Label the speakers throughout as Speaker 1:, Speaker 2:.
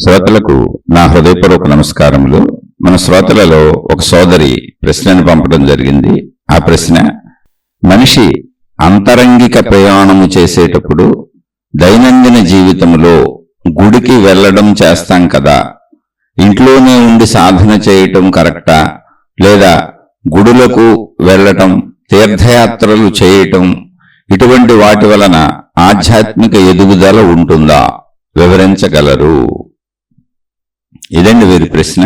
Speaker 1: శ్రోతలకు నా హృదయపూర్వక నమస్కారములు. మన శ్రోతలలో ఒక సోదరి ప్రశ్నను పంపడం జరిగింది. ఆ ప్రశ్న, మనిషి అంతరంగిక ప్రయాణము చేసేటప్పుడు దైనందిన జీవితంలో గుడికి వెళ్ళడం చేస్తాం కదా, ఇంట్లోనే ఉండి సాధన చేయటం కరెక్టా, లేదా గుడులకు వెళ్ళటం, తీర్థయాత్రలు చేయటం, ఇటువంటి వాటి వలన ఆధ్యాత్మిక ఎదుగుదల ఉంటుందా, వివరించగలరు? ఇదండి వీరి ప్రశ్న.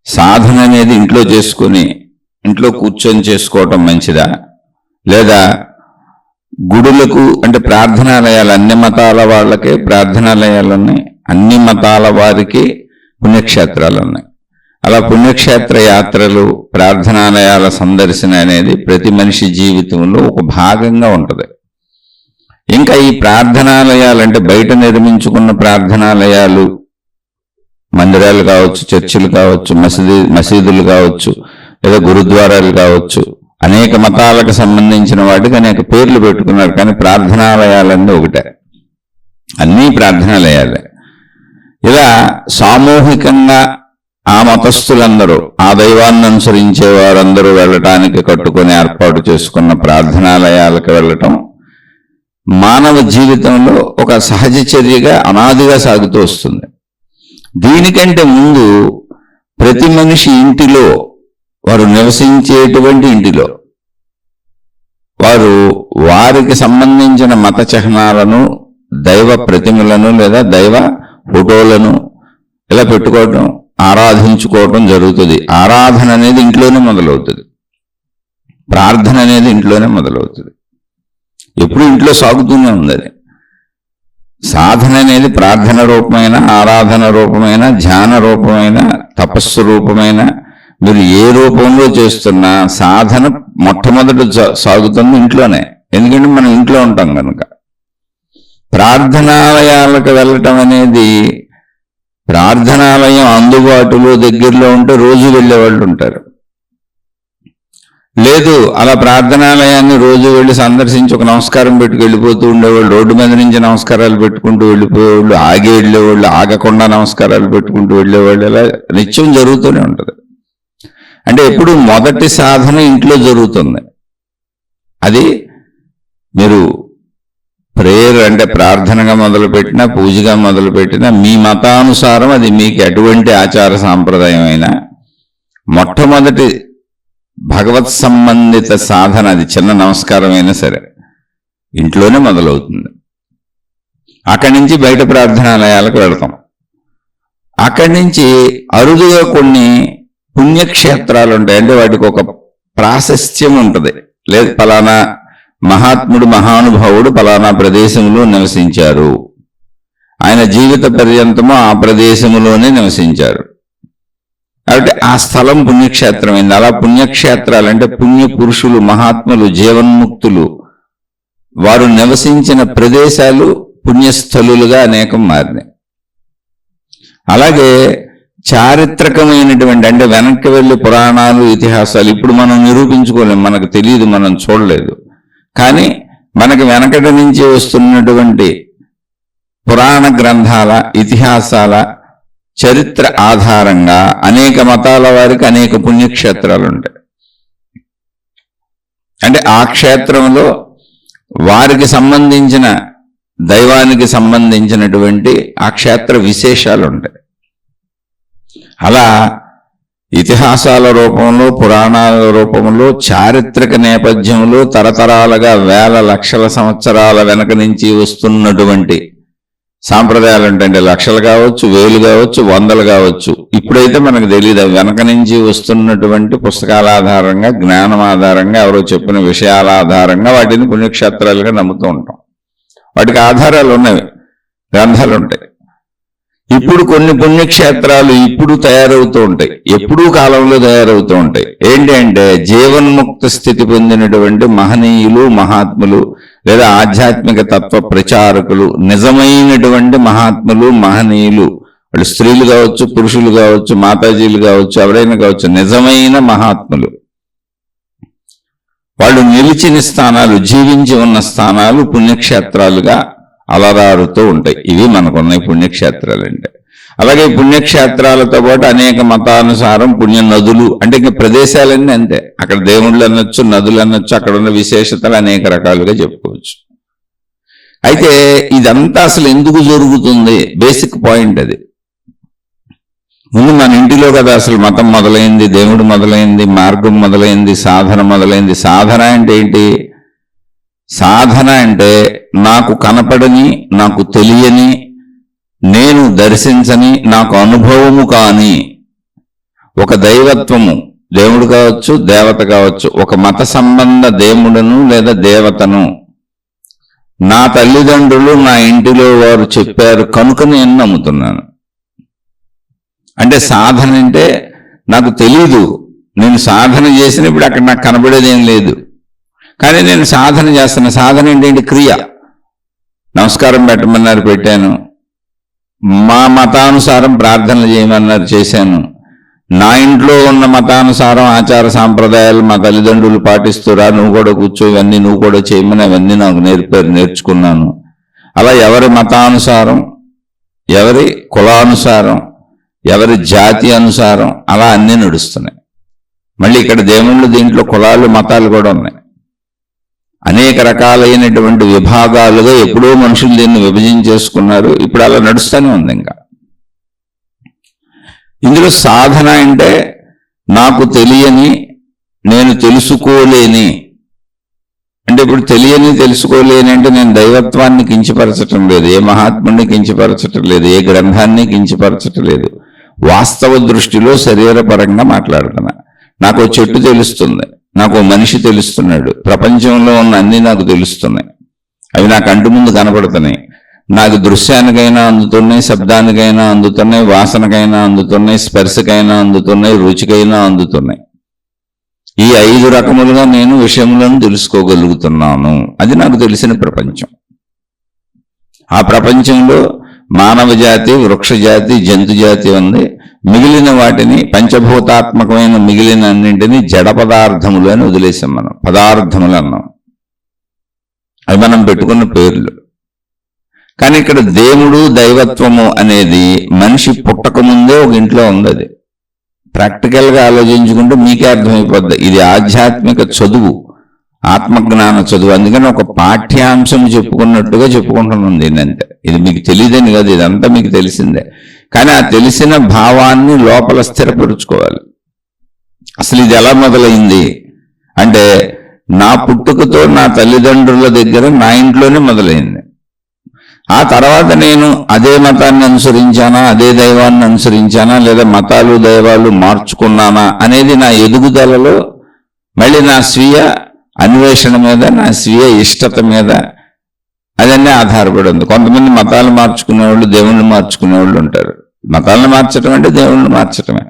Speaker 1: సాధన అనేది ఇంట్లో చేసుకుని ఇంట్లో కూర్చొని చేసుకోవటం మంచిదా, లేదా గుడులకు, అంటే ప్రార్థనాలయాలు అన్ని మతాల వాళ్ళకే ప్రార్థనాలయాలు ఉన్నాయి, అన్ని మతాల వారికి పుణ్యక్షేత్రాలు ఉన్నాయి. అలా పుణ్యక్షేత్ర యాత్రలు, ప్రార్థనాలయాల సందర్శన అనేది ప్రతి మనిషి జీవితంలో ఒక భాగంగా ఉంటుంది. ఇంకా ఈ ప్రార్థనాలయాలు అంటే బయట నిర్మించుకున్న ప్రార్థనాలయాలు, మందిరాలు కావచ్చు, చర్చిలు కావచ్చు, మసీదులు కావచ్చు, లేదా గురుద్వారాలు కావచ్చు, అనేక మతాలకు సంబంధించిన వాటికి అనేక పేర్లు పెట్టుకున్నారు. కానీ ప్రార్థనాలయాలన్నీ ఒకటే, అన్నీ ప్రార్థనాలయాలే. ఇలా సామూహికంగా ఆ మతస్థులందరూ, ఆ దైవాన్ని అనుసరించే వారందరూ వెళ్ళటానికి కట్టుకొని ఏర్పాటు చేసుకున్న ప్రార్థనాలయాలకు వెళ్ళటం మానవ జీవితంలో ఒక సహజ చర్యగా అనాదిగా సాగుతూ వస్తుంది. దీనికంటే ముందు ప్రతి మనిషి ఇంటిలో, వారు నివసించేటువంటి ఇంటిలో, వారు వారికి సంబంధించిన మత చిహ్నాలను, దైవ ప్రతిమలను లేదా దైవ ఫోటోలను ఇలా పెట్టుకోవటం, ఆరాధించుకోవటం జరుగుతుంది. ఆరాధన అనేది ఇంట్లోనే మొదలవుతుంది, ప్రార్థన అనేది ఇంట్లోనే మొదలవుతుంది. ఎప్పుడు ఇంట్లో సాగుతూనే ఉంది అది. సాధన అనేది ప్రార్థన రూపమైన, ఆరాధన రూపమైన, ధ్యాన రూపమైన, తపస్సు రూపమైన, మీరు ఏ రూపంలో చేస్తున్నా సాధన మొట్టమొదటి సాగుతుంది ఇంట్లోనే. ఎందుకంటే మనం ఇంట్లో ఉంటాం కనుక. ప్రార్థనాలయాలకు వెళ్ళటం అనేది, ప్రార్థనాలయం అందుబాటులో దగ్గరలో ఉంటే రోజు వెళ్ళేవాళ్ళు ఉంటారు. లేదు, అలా ప్రార్థనాలయాన్ని రోజు వెళ్ళి సందర్శించి ఒక నమస్కారం పెట్టుకు వెళ్ళిపోతూ ఉండేవాళ్ళు, రోడ్డు మీద నుంచి నమస్కారాలు పెట్టుకుంటూ వెళ్ళిపోయేవాళ్ళు, ఆగి వెళ్ళేవాళ్ళు, ఆగకుండా నమస్కారాలు పెట్టుకుంటూ వెళ్ళేవాళ్ళు, ఇలా నిత్యం జరుగుతూనే ఉంటుంది. అంటే ఎప్పుడు మొదటి సాధన ఇంట్లో జరుగుతుంది. అది మీరు ప్రేయర్ అంటే ప్రార్థనగా మొదలుపెట్టినా, పూజగా మొదలుపెట్టినా, మీ మతానుసారం అది మీకు ఎటువంటి ఆచార సాంప్రదాయం అయినా మొట్టమొదటి భగవత్ సంబంధిత సాధన, అది చిన్న నమస్కారం అయినా సరే ఇంట్లోనే మొదలవుతుంది. అక్కడి నుంచి బయట ప్రార్థనాలయాలకు వెళతాం. అక్కడి నుంచి అరుదుగా కొన్ని పుణ్యక్షేత్రాలు ఉంటాయి. అంటే వాటికి ఒక ప్రాశస్త్యం ఉంటుంది. లేదు, ఫలానా మహాత్ముడు, మహానుభావుడు ఫలానా ప్రదేశంలో నివసించారు, ఆయన జీవిత పర్యంతము ఆ ప్రదేశంలోనే నివసించారు కాబట్టి ఆ స్థలం పుణ్యక్షేత్రమైంది. అలా పుణ్యక్షేత్రాలు అంటే పుణ్య పురుషులు, మహాత్ములు, జీవన్ముక్తులు వారు నివసించిన ప్రదేశాలు పుణ్యస్థలులుగా అనేకం మారినాయి. అలాగే చారిత్రకమైనటువంటి, అంటే వెనక్కి వెళ్ళి పురాణాలు, ఇతిహాసాలు ఇప్పుడు మనం నిరూపించుకోలేము, మనకు తెలియదు, మనం చూడలేదు. కానీ మనకి వెనకటి నుంచి వస్తున్నటువంటి పురాణ గ్రంథాల, ఇతిహాసాల చరిత్ర ఆధారంగా అనేక మతాల వారికి అనేక పుణ్యక్షేత్రాలు ఉంటాయి. అంటే ఆ క్షేత్రంలో వారికి సంబంధించిన, దైవానికి సంబంధించినటువంటి ఆ క్షేత్ర విశేషాలు ఉంటాయి. అలా ఇతిహాసాల రూపంలో, పురాణాల రూపంలో, చారిత్రక నేపథ్యంలో తరతరాలుగా వేల లక్షల సంవత్సరాల వెనక నుంచి వస్తున్నటువంటి సాంప్రదాయాలు ఉంటాయండి. లక్షలు కావచ్చు, వేలు కావచ్చు, వందలు కావచ్చు. ఇప్పుడైతే మనకు తెలియదు. వెనక నుంచి వస్తున్నటువంటి పుస్తకాల ఆధారంగా, జ్ఞానం ఆధారంగా, ఎవరో చెప్పిన విషయాల ఆధారంగా వాటిని పుణ్యక్షేత్రాలుగా నమ్ముతూ ఉంటాం. వాటికి ఆధారాలు ఉన్నవి, గ్రంథాలు ఉంటాయి. ఇప్పుడు కొన్ని పుణ్యక్షేత్రాలు ఇప్పుడు తయారవుతూ ఉంటాయి, ఎప్పుడూ కాలంలో తయారవుతూ ఉంటాయి. ఏంటి అంటే జీవన్ముక్త స్థితి పొందినటువంటి మహనీయులు, మహాత్ములు, లేదా ఆధ్యాత్మిక తత్వ ప్రచారకులు, నిజమైనటువంటి మహాత్ములు, మహనీయులు, వాళ్ళు స్త్రీలు కావచ్చు, పురుషులు కావచ్చు, మాతాజీలు కావచ్చు, ఎవరైనా కావచ్చు, నిజమైన మహాత్ములు, వాళ్ళు నిలిచిన స్థానాలు, జీవించి ఉన్న స్థానాలు పుణ్యక్షేత్రాలుగా అలరారుతూ ఉంటాయి. ఇవి మనకున్న పుణ్యక్షేత్రాలంటే. అలాగే పుణ్యక్షేత్రాలతో పాటు అనేక మతానుసారం పుణ్య నదులు, అంటే ఇంకా ప్రదేశాలన్నీ అంతే. అక్కడ దేవుళ్ళు అనొచ్చు, నదులు అనొచ్చు, అక్కడ ఉన్న విశేషతలు అనేక రకాలుగా చెప్పుకోవచ్చు. అయితే ఇదంతా అసలు ఎందుకు జరుగుతుంది? బేసిక్ పాయింట్ అది. ముందు మన ఇంటిలో కదా అసలు మతం మొదలైంది, దేవుడు మొదలైంది, మార్గం మొదలైంది, సాధన మొదలైంది. సాధన అంటే ఏంటి? సాధన అంటే నాకు కనపడని, నాకు తెలియని, నేను దర్శించని, నాకు అనుభవము కాని ఒక దైవత్వము, దేవుడు కావచ్చు, దేవత కావచ్చు, ఒక మత సంబంధ దేవుడును లేదా దేవతను నా తల్లిదండ్రులు నా ఇంటిలో వారు చెప్పారు కనుక నేను నమ్ముతున్నాను. అంటే సాధన అంటే నాకు తెలీదు, నేను సాధన చేసినప్పుడు అక్కడ నాకు కనబడేది ఏం లేదు, కానీ నేను సాధన చేస్తున్నా. సాధన ఏంటంటే క్రియ. నమస్కారం పెట్టమన్నారు, పెట్టాను. మా మతానుసారం ప్రార్థనలు చేయమన్నారు, చేశాను. నా ఇంట్లో ఉన్న మతానుసారం ఆచార సాంప్రదాయాలు మా తల్లిదండ్రులు పాటిస్తురా, నువ్వు కూడా కూర్చో, ఇవన్నీ నువ్వు కూడా చేయమని అవన్నీ నాకు నేర్పారు, నేర్చుకున్నాను. అలా ఎవరి మతానుసారం, ఎవరి కులానుసారం, ఎవరి జాతి అనుసారం అలా అన్నీ నడుస్తున్నాయి. మళ్ళీ ఇక్కడ దేవుళ్ళు దీంట్లో కులాలు మతాలు కూడా ఉన్నాయి. అనేక రకాలైనటువంటి విభాగాలుగా ఎప్పుడో మనుషులు దీన్ని విభజించేసుకున్నారు. ఇప్పుడు అలా నడుస్తూనే ఉంది. ఇంకా ఇందులో సాధన అంటే నాకు తెలియని, నేను తెలుసుకోలేని. అంటే ఇప్పుడు తెలియని, తెలుసుకోలేని అంటే నేను దైవత్వాన్ని కించపరచటం లేదు, ఏ మహాత్ముడిని కించపరచటం లేదు, ఏ గ్రంథాన్ని కించపరచటం లేదు. వాస్తవ దృష్టిలో శరీరపరంగా మాట్లాడుతున్నా. నాకు చెట్టు తెలుస్తుంది, నాకు మనిషి తెలుస్తున్నాడు, ప్రపంచంలో ఉన్న అన్ని నాకు తెలుస్తున్నాయి, అవి నా కంటి ముందు కనపడుతున్నాయి. నాకు దృశ్యానికైనా అందుతున్నాయి, శబ్దానికైనా అందుతున్నాయి, వాసనకైనా అందుతున్నాయి, స్పర్శకైనా అందుతున్నాయి, రుచికైనా అందుతున్నాయి. ఈ 5 రకములుగా నేను విషయములను తెలుసుకోగలుగుతున్నాను. అది నాకు తెలిసిన ప్రపంచం. ఆ ప్రపంచంలో మానవ జాతి, వృక్ష జాతి, జంతు జాతి ఉంది. మిగిలిన వాటిని, పంచభూతాత్మకమైన మిగిలిన అన్నింటినీ జడ పదార్థములు అని వదిలేసాం. మనం పదార్థములు అన్నాం, అవి మనం పెట్టుకున్న పేర్లు. కానీ ఇక్కడ దేవుడు, దైవత్వము అనేది మనిషి పుట్టక ముందే ఒక ఇంట్లో ఉంది. అది ప్రాక్టికల్గా ఆలోచించుకుంటే మీకే అర్థమైపోద్ది. ఇది ఆధ్యాత్మిక చదువు, ఆత్మజ్ఞాన చదువు. అందుకని ఒక పాఠ్యాంశం చెప్పుకున్నట్టుగా చెప్పుకుంటున్నాం దీన్ని. అంతే, ఇది మీకు తెలియదని కాదు, ఇదంతా మీకు తెలిసిందే. కానీ ఆ తెలిసిన భావాన్ని లోపల స్థిరపరుచుకోవాలి. అసలు ఇది ఎలా మొదలైంది అంటే, నా పుట్టుకతో నా తల్లిదండ్రుల దగ్గర నా ఇంట్లోనే మొదలైంది. ఆ తర్వాత నేను అదే మతాన్ని అనుసరించానా, అదే దైవాన్ని అనుసరించానా, లేదా మతాలు దైవాలు మార్చుకున్నానా అనేది నా ఎదుగుదలలో మళ్ళీ నా స్వీయ అన్వేషణ మీద, నా స్వీయ ఇష్టత మీద అదన్నీ ఆధారపడి ఉంది. కొంతమంది మతాలు మార్చుకునేవాళ్ళు, దేవుణ్ణి మార్చుకునేవాళ్ళు ఉంటారు. మతాలను మార్చడం అంటే దేవుణ్ణి మార్చడమే.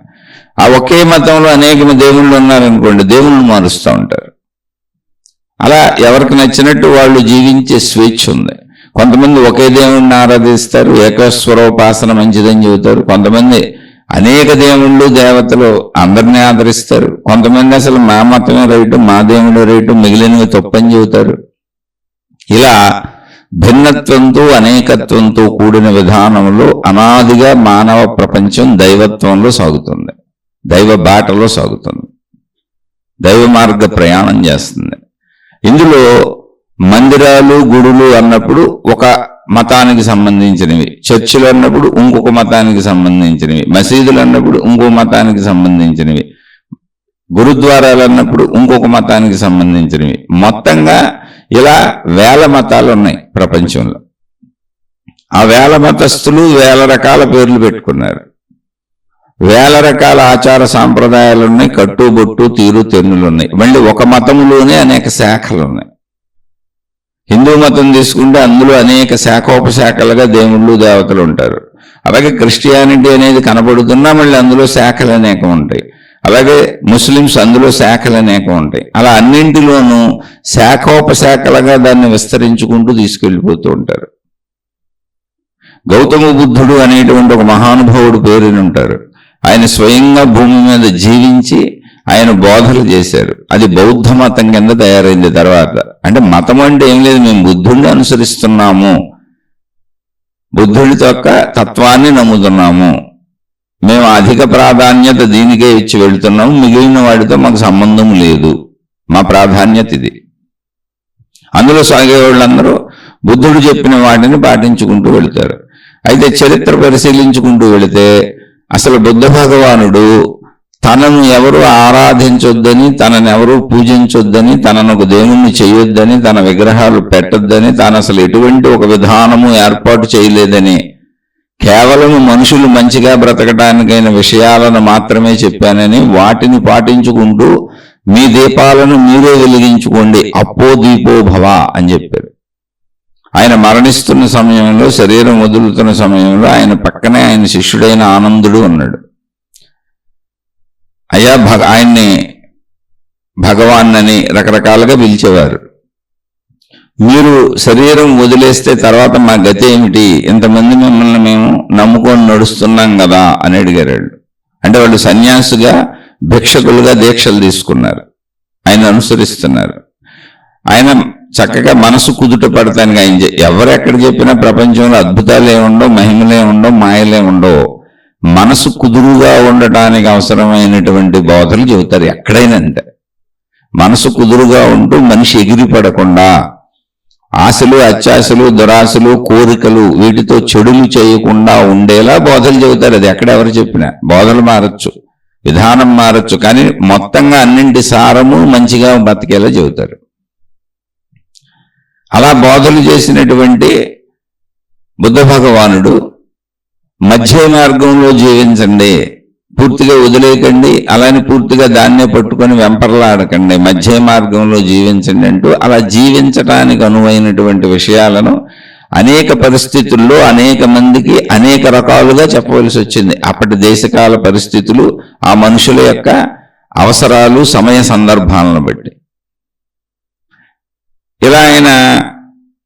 Speaker 1: ఆ ఒకే మతంలో అనేక దేవుళ్ళు ఉన్నారనుకోండి, దేవుళ్ళని మారుస్తూ ఉంటారు. అలా ఎవరికి నచ్చినట్టు వాళ్ళు జీవించే స్వేచ్ఛ ఉంది. కొంతమంది ఒకే దేవుణ్ణి ఆరాధిస్తారు, ఏకస్వరోపాసన మంచిదని చెబుతారు. కొంతమంది అనేక దేవుళ్ళు, దేవతలు అందరినీ ఆదరిస్తారు. కొంతమంది అసలు మా మతమే రైటు, మా దేవుడు రైటు, మిగిలినవి తప్పని చెబుతారు. ఇలా భిన్నత్వంతో, అనేకత్వంతో కూడిన విధానంలో అనాదిగా మానవ ప్రపంచం దైవత్వంలో సాగుతుంది, దైవ బాటలో సాగుతుంది, దైవ మార్గ ప్రయాణం చేస్తుంది. ఇందులో మందిరాలు, గుడులు అన్నప్పుడు ఒక మతానికి సంబంధించినవి, చర్చిలు అన్నప్పుడు ఇంకొక మతానికి సంబంధించినవి, మసీదులు అన్నప్పుడు ఇంకో మతానికి సంబంధించినవి, గురుద్వారాలు అన్నప్పుడు ఇంకొక మతానికి సంబంధించినవి. మొత్తంగా ఇలా వేల మతాలు ఉన్నాయి ప్రపంచంలో. ఆ వేల మతస్థులు వేల రకాల పేర్లు పెట్టుకున్నారు, వేల రకాల ఆచార సాంప్రదాయాలు ఉన్నాయి, కట్టుబొట్టు, తీరు తెన్నులు ఉన్నాయి. మళ్ళీ ఒక మతములోనే అనేక శాఖలు ఉన్నాయి. హిందూ మతం తీసుకుంటే అందులో అనేక శాఖోపశాఖలుగా దేవుళ్ళు, దేవతలు ఉంటారు. అలాగే క్రిస్టియానిటీ అనేది కనబడుతున్నా మళ్ళీ అందులో శాఖలు అనేకం ఉంటాయి. అలాగే ముస్లిమ్స్, అందులో శాఖలు అనేకం ఉంటాయి. అలా అన్నింటిలోనూ శాఖోపశాఖలుగా దాన్ని విస్తరించుకుంటూ తీసుకెళ్ళిపోతూ ఉంటారు. గౌతమ బుద్ధుడు అనేటువంటి ఒక మహానుభావుడు పేరుని ఉంటారు. ఆయన స్వయంగా భూమి మీద జీవించి ఆయన బోధలు చేశారు. అది బౌద్ధ మతం కింద తయారైంది తర్వాత. అంటే మతం అంటే ఏం లేదు, మేము బుద్ధుడిని అనుసరిస్తున్నాము బుద్ధుడి యొక్క తత్వాన్ని నమ్ముతున్నాము, మేము అధిక ప్రాధాన్యత దీనికే ఇచ్చి వెళ్తున్నాము, మిగిలిన వాడితో మాకు సంబంధం లేదు, మా ప్రాధాన్యత ఇది. అందులో సాగే వాళ్ళందరూ బుద్ధుడు చెప్పిన వాటిని పాటించుకుంటూ వెళతారు. అయితే చరిత్ర పరిశీలించుకుంటూ వెళితే అసలు బుద్ధ భగవానుడు తనను ఎవరు ఆరాధించొద్దని, తనను ఎవరు పూజించొద్దని, తనను ఒక దేవుణ్ణి చేయొద్దని, తన విగ్రహాలు పెట్టొద్దని, తాను అసలు ఎటువంటి ఒక విధానము ఏర్పాటు చేయలేదని, కేవలం మనుషులు మంచిగా బ్రతకడానికైన విషయాలను మాత్రమే చెప్పానని, వాటిని పాటించుకుంటూ మీ దీపాలను మీరే వెలిగించుకోండి, అప్పో దీపో భవ అని చెప్పారు. ఆయన మరణిస్తున్న సమయంలో, శరీరం వదులుతున్న సమయంలో ఆయన పక్కనే ఆయన శిష్యుడైన ఆనందుడు ఉన్నాడు. అయ్యా ఆయన్ని భగవాన్ అని రకరకాలుగా పిలిచేవారు. మీరు శరీరం వదిలేస్తే తర్వాత మా గతి ఏమిటి, ఇంతమంది మిమ్మల్ని మేము నమ్ముకొని నడుస్తున్నాం కదా అని అడిగారు. అంటే వాళ్ళు సన్యాసిగా భిక్షకులుగా దీక్షలు తీసుకున్నారు, ఆయన అనుసరిస్తున్నారు. ఆయన చక్కగా మనసు కుదుట పడతానికి ఆయన ఎవరెక్కడ చెప్పినా ప్రపంచంలో అద్భుతాలే ఉండవు, మహిమలే ఉండవు, మాయలే ఉండవు. మనసు కుదురుగా ఉండటానికి అవసరమైనటువంటి బోధలు చెబుతారు ఎక్కడైనా. అంటే మనసు కుదురుగా ఉంటూ మనిషి ఎగిరిపడకుండా ఆశలు, అత్యాశలు, దురాశలు, కోరికలు వీటితో చెడులు చేయకుండా ఉండేలా బోధలు చెబుతారు. అది ఎక్కడెవరు చెప్పినా బోధలు మారచ్చు, విధానం మారచ్చు, కానీ మొత్తంగా అన్నింటి సారము మంచిగా బతికేలా చెబుతారు. అలా బోధలు చేసినటువంటి బుద్ధ భగవానుడు మధ్య మార్గంలో జీవించండి, పూర్తిగా వదిలేయకండి, అలానే పూర్తిగా దాన్నే పట్టుకొని వెంపర్లాడకండి, మధ్య మార్గంలో జీవించండి అంటూ అలా జీవించటానికి అనువైనటువంటి విషయాలను అనేక పరిస్థితుల్లో అనేక మందికి అనేక రకాలుగా చెప్పవలసి వచ్చింది. అప్పటి దేశకాల పరిస్థితులు, ఆ మనుషుల యొక్క అవసరాలు, సమయ సందర్భాలను బట్టి. ఇలా ఆయన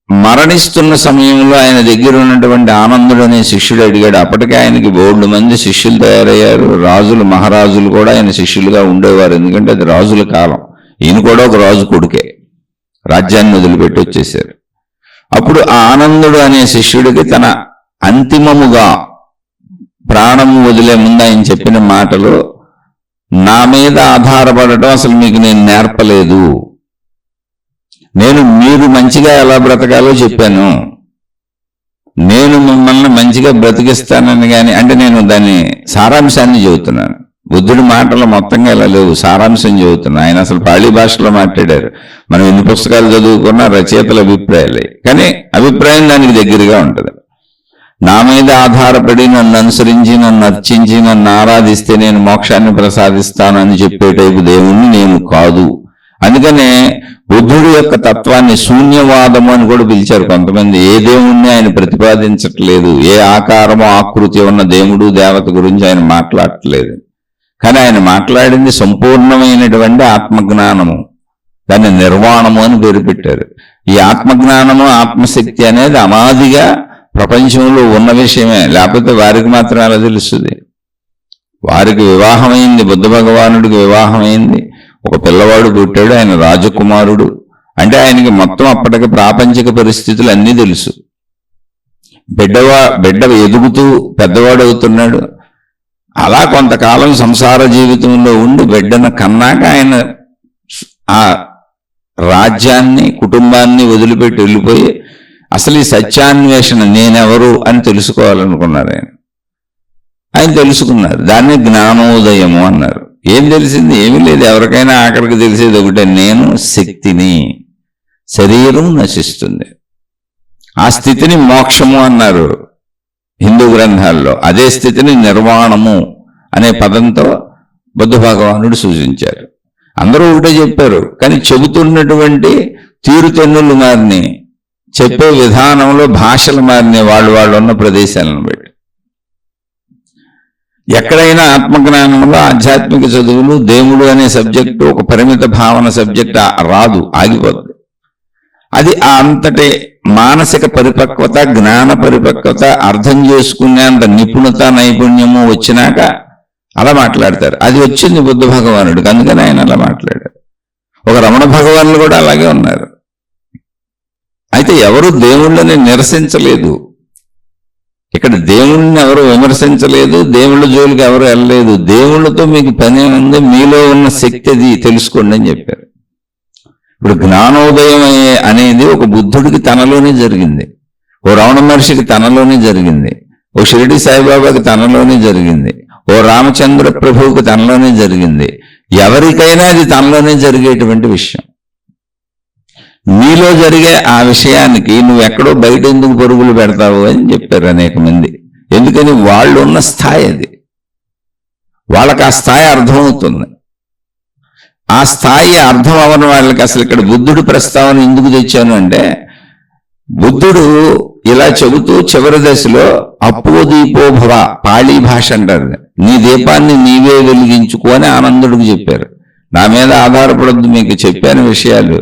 Speaker 1: మరణిస్తున్న సమయంలో ఆయన దగ్గర ఉన్నటువంటి ఆనందుడు అనే శిష్యుడు అడిగాడు. అప్పటికే ఆయనకి బోల్డు మంది శిష్యులు తయారయ్యారు. రాజులు, మహారాజులు కూడా ఆయన శిష్యులుగా ఉండేవారు, ఎందుకంటే అది రాజుల కాలం. ఈయన కూడా ఒక రాజు కొడుకే, రాజ్యాన్ని వదిలిపెట్టి వచ్చేసారు. అప్పుడు ఆ ఆనందుడు అనే శిష్యుడికి తన అంతిమముగా ప్రాణము వదిలే ముందు ఆయన చెప్పిన మాటలు, నా మీద ఆధారపడటం అసలు మీకు నేను నేర్పలేదు, నేను మీరు మంచిగా ఎలా బ్రతకాలో చెప్పాను, నేను మిమ్మల్ని మంచిగా బ్రతికిస్తానని. కానీ అంటే నేను దాని సారాంశాన్ని చెబుతున్నాను. బుద్ధుడి మాటలు మొత్తంగా ఇలా లేవు, సారాంశం చెబుతున్నాను. ఆయన అసలు పాళీ భాషలో మాట్లాడారు. మనం ఎన్ని పుస్తకాలు చదువుకున్నా రచయితల అభిప్రాయాలే, కానీ అభిప్రాయం దానికి దగ్గరగా ఉంటుంది. నా మీద ఆధారపడి నన్ను అనుసరించి, నన్ను అర్చించి, నన్ను ఆరాధిస్తే నేను మోక్షాన్ని ప్రసాదిస్తాను అని చెప్పే టైపు దేవుణ్ణి నేను కాదు. అందుకనే బుద్ధుడి యొక్క తత్వాన్ని శూన్యవాదము అని కూడా పిలిచారు కొంతమంది. ఏ దేవుణ్ణి ఆయన ప్రతిపాదించట్లేదు, ఏ ఆకారమో ఆకృతి ఉన్న దేవుడు దేవత గురించి ఆయన మాట్లాడట్లేదు. కానీ ఆయన మాట్లాడింది సంపూర్ణమైనటువంటి ఆత్మజ్ఞానము, దాన్ని నిర్వాణము అని పేరు పెట్టారు. ఈ ఆత్మజ్ఞానము, ఆత్మశక్తి అనేది అనాదిగా ప్రపంచంలో ఉన్న విషయమే, లేకపోతే వారికి మాత్రం అలా తెలుస్తుంది. వారికి వివాహమైంది, బుద్ధ భగవానుడికి వివాహమైంది, ఒక పిల్లవాడు పుట్టాడు, ఆయన రాజకుమారుడు. అంటే ఆయనకి మొత్తం అప్పటికి ప్రాపంచిక పరిస్థితులు అన్నీ తెలుసు. బిడ్డ ఎదుగుతూ పెద్దవాడు అవుతున్నాడు. అలా కొంతకాలం సంసార జీవితంలో ఉండి బిడ్డను కన్నాక ఆయన ఆ రాజ్యాన్ని, కుటుంబాన్ని వదిలిపెట్టి వెళ్ళిపోయి అసలు ఈ సత్యాన్వేషణ నేనెవరు అని తెలుసుకోవాలనుకున్నారు. ఆయన తెలుసుకున్నారు. దాన్ని జ్ఞానోదయము అన్నారు. ఏం తెలిసింది? ఏమీ లేదు. ఎవరికైనా ఆఖరికి తెలిసేది ఒకటే, నేను శక్తిని, శరీరం నశిస్తుంది. ఆ స్థితిని మోక్షము అన్నారు హిందూ గ్రంథాల్లో. అదే స్థితిని నిర్వాణము అనే పదంతో బుద్ధ భగవానుడు సూచించారు. అందరూ ఒకటే చెప్పారు, కానీ చెబుతున్నటువంటి తీరుతెన్నులు మారిని, చెప్పే విధానంలో భాషలు మారినాయి వాళ్ళు ఉన్న ప్రదేశాలను బట్టి. ఎక్కడైనా ఆత్మజ్ఞానంలో ఆధ్యాత్మిక చదువులు, దేవుడు అనే సబ్జెక్టు ఒక పరిమిత భావన సబ్జెక్ట్ రాదు, ఆగిపోతుంది. అది అంతటి మానసిక పరిపక్వత, జ్ఞాన పరిపక్వత, అర్థం చేసుకునేంత నిపుణత, నైపుణ్యము వచ్చినాక అలా మాట్లాడతారు. అది వచ్చింది బుద్ధ భగవానుడికి, అందుకని ఆయన అలా మాట్లాడారు. ఒక రమణ భగవానులు కూడా అలాగే ఉన్నారు. అయితే ఎవరు దేవుళ్ళని నిరసించలేదు. ఇక్కడ దేవుణ్ణి ఎవరు విమర్శించలేదు, దేవుళ్ళ జోలికి ఎవరు వెళ్ళలేదు. దేవుళ్ళతో మీకు పని ఉంది, మీలో ఉన్న శక్తి అది తెలుసుకోండి అని చెప్పారు. ఇప్పుడు జ్ఞానోదయం అనేది ఒక బుద్ధుడికి తనలోనే జరిగింది, ఓ రమణ మహర్షికి తనలోనే జరిగింది, ఓ షిరిడి సాయిబాబాకి తనలోనే జరిగింది, ఓ రామచంద్ర ప్రభువుకి తనలోనే జరిగింది. ఎవరికైనా అది తనలోనే జరిగేటువంటి విషయం. నీలో జరిగే ఆ విషయానికి నువ్వు ఎక్కడో బయట ఎందుకు పరుగులు పెడతావు అని చెప్పారు అనేక మంది. ఎందుకని వాళ్ళు ఉన్న స్థాయి అది, వాళ్ళకి ఆ స్థాయి అర్థమవుతుంది. ఆ స్థాయి అర్థం అవ్వని వాళ్ళకి అసలు ఇక్కడ బుద్ధుడు ప్రస్తావన ఎందుకు తెచ్చాను అంటే, బుద్ధుడు ఇలా చెబుతూ చివరి దశలో అప్పో దీపో భవ, పాళీ భాష అంటారు, నీ దీపాన్ని నీవే వెలిగించుకో అని ఆనందుడికి చెప్పారు. నా మీద ఆధారపడద్దు, మీకు చెప్పాను విషయాలు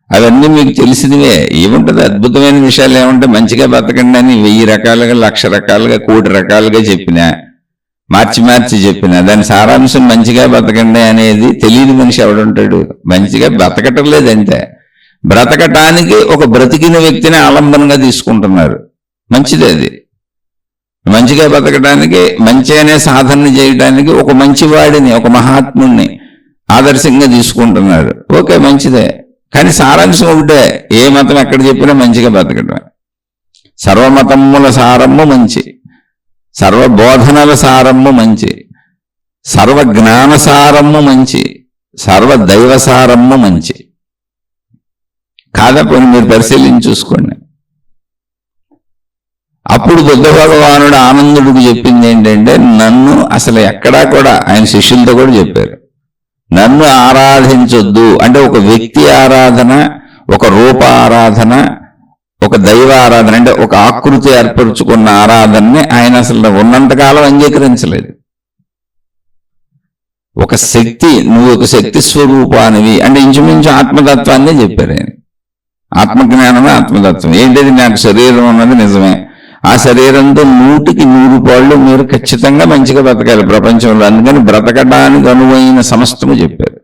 Speaker 1: అవన్నీ మీకు తెలిసినవే. ఏముంటుంది అద్భుతమైన విషయాలు ఏమంటే, మంచిగా బతకండి అని 1000 రకాలుగా 1,00,000 రకాలుగా 1,00,00,000 రకాలుగా చెప్పినా, మార్చి చెప్పినా దాని సారాంశం మంచిగా బతకండి అనేది తెలియని మనిషి ఎవడుంటాడు? మంచిగా బతకటం లేదంటే బ్రతకటానికి ఒక బ్రతికిన వ్యక్తిని ఆలంబనంగా తీసుకుంటున్నారు. మంచిదే అది. మంచిగా బతకడానికి, మంచి అనే సాధన చేయడానికి ఒక మంచివాడిని, ఒక మహాత్ముడిని ఆదర్శంగా తీసుకుంటున్నారు. ఓకే, మంచిదే. కానీ సారాంశం ఒకటే, ఏ మతం ఎక్కడ చెప్పినా మంచిగా బతకటమే. సర్వమతముల సారము మంచి, సర్వబోధనల సారము మంచి, సర్వజ్ఞాన సారము మంచి, సర్వదైవ సారము మంచి. కాదా? పోనీ మీరు పరిశీలించి చూసుకోండి. అప్పుడు బుద్ధ భగవానుడు ఆనందుడికి చెప్పింది ఏంటంటే, నన్ను అసలు ఎక్కడా కూడా, ఆయన శిష్యులతో కూడా చెప్పారు, నన్ను ఆరాధించొద్దు అంటే ఒక వ్యక్తి ఆరాధన, ఒక రూప ఆరాధన, ఒక దైవ ఆరాధన అంటే ఒక ఆకృతి ఏర్పరచుకున్న ఆరాధనని ఆయన అసలు ఉన్నంతకాలం అంగీకరించలేదు. ఒక శక్తి, నువ్వు ఒక శక్తి స్వరూపానివి అంటే ఇంచుమించు ఆత్మతత్వాన్ని చెప్పారు ఆయన. ఆత్మజ్ఞానమే ఆత్మతత్వం. ఏంటిది? నాకు శరీరం ఉన్నది నిజమే, ఆ శరీరంతో 100కి 100 పాళ్ళు మీరు ఖచ్చితంగా మంచిగా బతకాలి ప్రపంచంలో. అందుకని బ్రతకడానికి అనువైన సమస్తము చెప్పారు.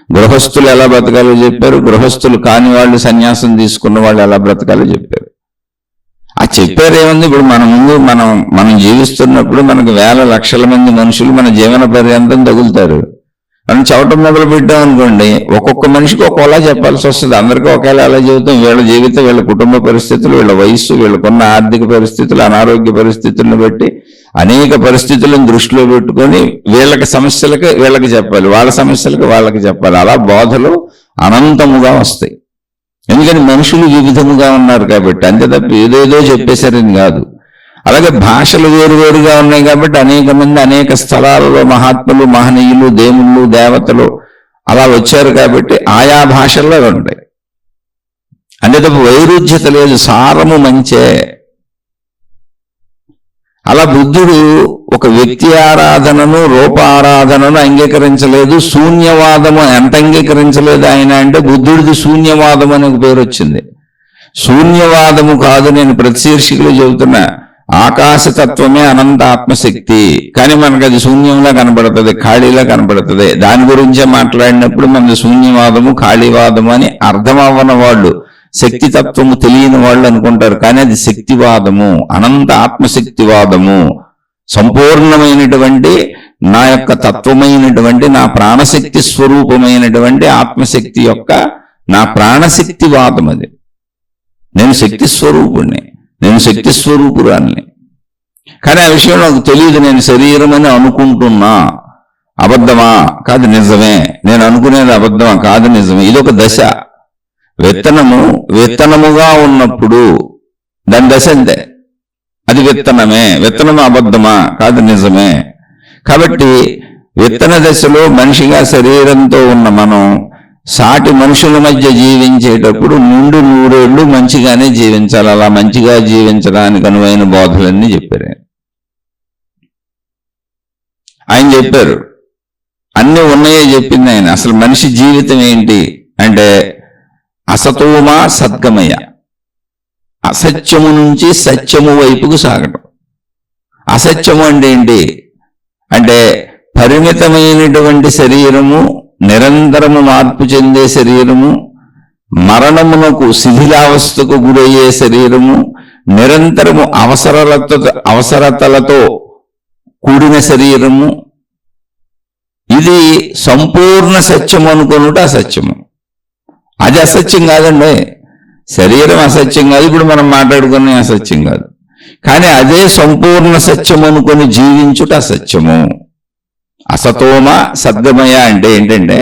Speaker 1: గృహస్థులు ఎలా బ్రతకాలో చెప్పారు, గృహస్థులు కాని వాళ్ళు, సన్యాసం తీసుకున్న వాళ్ళు ఎలా బ్రతకాలో చెప్పారు. ఆ చెప్పారు ఏముంది? ఇప్పుడు మన ముందు మనం జీవిస్తున్నప్పుడు మనకు వేల లక్షల మంది మనుషులు మన జీవన పర్యంతం తగులుతారు. మనం చవటం మొదలు పెట్టాం అనుకోండి, ఒక్కొక్క మనిషికి ఒక్కోలా చెప్పాల్సి వస్తుంది. అందరికీ ఒకేలా ఎలా చెబుతాం? వీళ్ళ జీవితం, వీళ్ళ కుటుంబ పరిస్థితులు, వీళ్ళ వయస్సు, వీళ్ళకున్న ఆర్థిక పరిస్థితులు, అనారోగ్య పరిస్థితులను బట్టి అనేక పరిస్థితులను దృష్టిలో పెట్టుకొని వీళ్ళకి సమస్యలకి వీళ్ళకి చెప్పాలి, వాళ్ళ సమస్యలకి వాళ్ళకి చెప్పాలి. అలా బోధలు అనంతముగా వస్తాయి. ఎందుకని మనుషులు వివిధముగా ఉన్నారు కాబట్టి, అంతే తప్ప ఏదేదో చెప్పేశారని కాదు. అలాగే భాషలు వేరువేరుగా ఉన్నాయి కాబట్టి అనేక మంది అనేక స్థలాలలో మహాత్ములు, మహనీయులు, దేవుళ్ళు, దేవతలు అలా వచ్చారు కాబట్టి ఆయా భాషల్లో ఉంటాయి. అంతే తప్ప వైరుధ్యత లేదు, సారము మంచే. అలా బుద్ధుడు ఒక వ్యక్తి ఆరాధనను, రూప ఆరాధనను అంగీకరించలేదు. శూన్యవాదము ఎంత అంగీకరించలేదు ఆయన అంటే, బుద్ధుడిది శూన్యవాదం అనే ఒక పేరు వచ్చింది. శూన్యవాదము కాదు, నేను ప్రతిశీర్షికలు చెబుతున్నా, ఆకాశతత్వమే అనంత ఆత్మశక్తి. కానీ మనకు అది శూన్యంలా కనబడుతుంది, ఖాళీలా కనబడుతుంది. దాని గురించే మాట్లాడినప్పుడు మనది శూన్యవాదము, ఖాళీవాదము అని అర్థం అవ్వని వాళ్ళు, శక్తితత్వము తెలియని వాళ్ళు అనుకుంటారు. కానీ అది శక్తివాదము, అనంత ఆత్మశక్తివాదము. సంపూర్ణమైనటువంటి నా యొక్క తత్వమైనటువంటి, నా ప్రాణశక్తి స్వరూపమైనటువంటి ఆత్మశక్తి యొక్క నా ప్రాణశక్తివాదం అది. నేను శక్తి స్వరూపుణ్ణి, నేను శక్తి స్వరూపురాన్ని. కానీ ఆ విషయం నాకు తెలియదు. నేను శరీరం అని అనుకుంటున్నా. అబద్ధమా? కాదు నిజమే. నేను అనుకునేది అబద్ధమా? కాదు నిజమే. ఇదొక దశ. విత్తనముగా ఉన్నప్పుడు దాని దశ అంతే, అది విత్తనమే. విత్తనము అబద్ధమా? కాదు నిజమే. కాబట్టి విత్తన దశలో మనిషిగా శరీరంతో ఉన్న మనం సాటి మనుషుల మధ్య జీవించేటప్పుడు 100 మంచిగానే జీవించాలి. అలా మంచిగా జీవించడానికి అనువైన బోధలన్నీ చెప్పారు ఆయన. చెప్పారు, అన్ని ఉన్నాయే చెప్పింది ఆయన. అసలు మనిషి జీవితం ఏంటి అంటే, అసతోమా సద్గమయ, అసత్యము నుంచి సత్యము వైపుకు సాగటం. అసత్యము అంటే ఏంటి అంటే, పరిమితమైనటువంటి శరీరము, నిరంతరము మార్పు చెందే శరీరము, మరణమునకు శిథిలావస్థకు గురయ్యే శరీరము, నిరంతరము అవసరతలతో కూడిన శరీరము, ఇది సంపూర్ణ సత్యము అనుకున్నట్టు అసత్యము. అది అసత్యం కాదండి. శరీరం అసత్యం కాదు, ఇప్పుడు మనం మాట్లాడుకునే అసత్యం కాదు. కానీ అదే సంపూర్ణ సత్యం అనుకొని జీవించుట అసత్యము. అసతోమ సద్గమయ అంటే ఏంటంటే,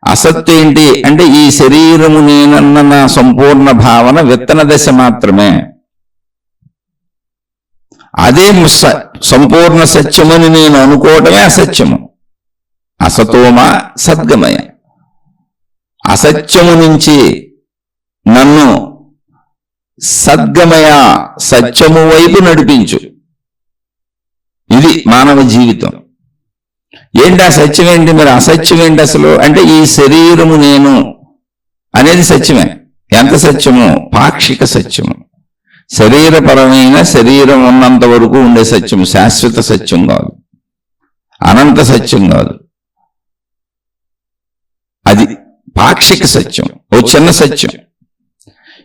Speaker 1: అసత్ ఏంటి అంటే ఈ శరీరము నేనన్న నా సంపూర్ణ భావన విత్తన దశ మాత్రమే. అదే సంపూర్ణ సత్యమని నేను అనుకోవటమే అసత్యము. అసతోమ సద్గమయ. అసత్యము నుంచి నన్ను సద్గమయ సత్యము వైపు నడిపించు. ఇది మానవ జీవితం. ఏంటి ఆ సత్యం ఏంటి? మరి అసత్యం ఏంటి అసలు అంటే, ఈ శరీరము నేను అనేది సత్యమే. ఎంత సత్యము? పాక్షిక సత్యము. శరీరపరమైన శరీరం ఉన్నంత వరకు ఉండే సత్యము, శాశ్వత సత్యం కాదు, అనంత సత్యం కాదు. అది పాక్షిక సత్యం, ఓ చిన్న సత్యం.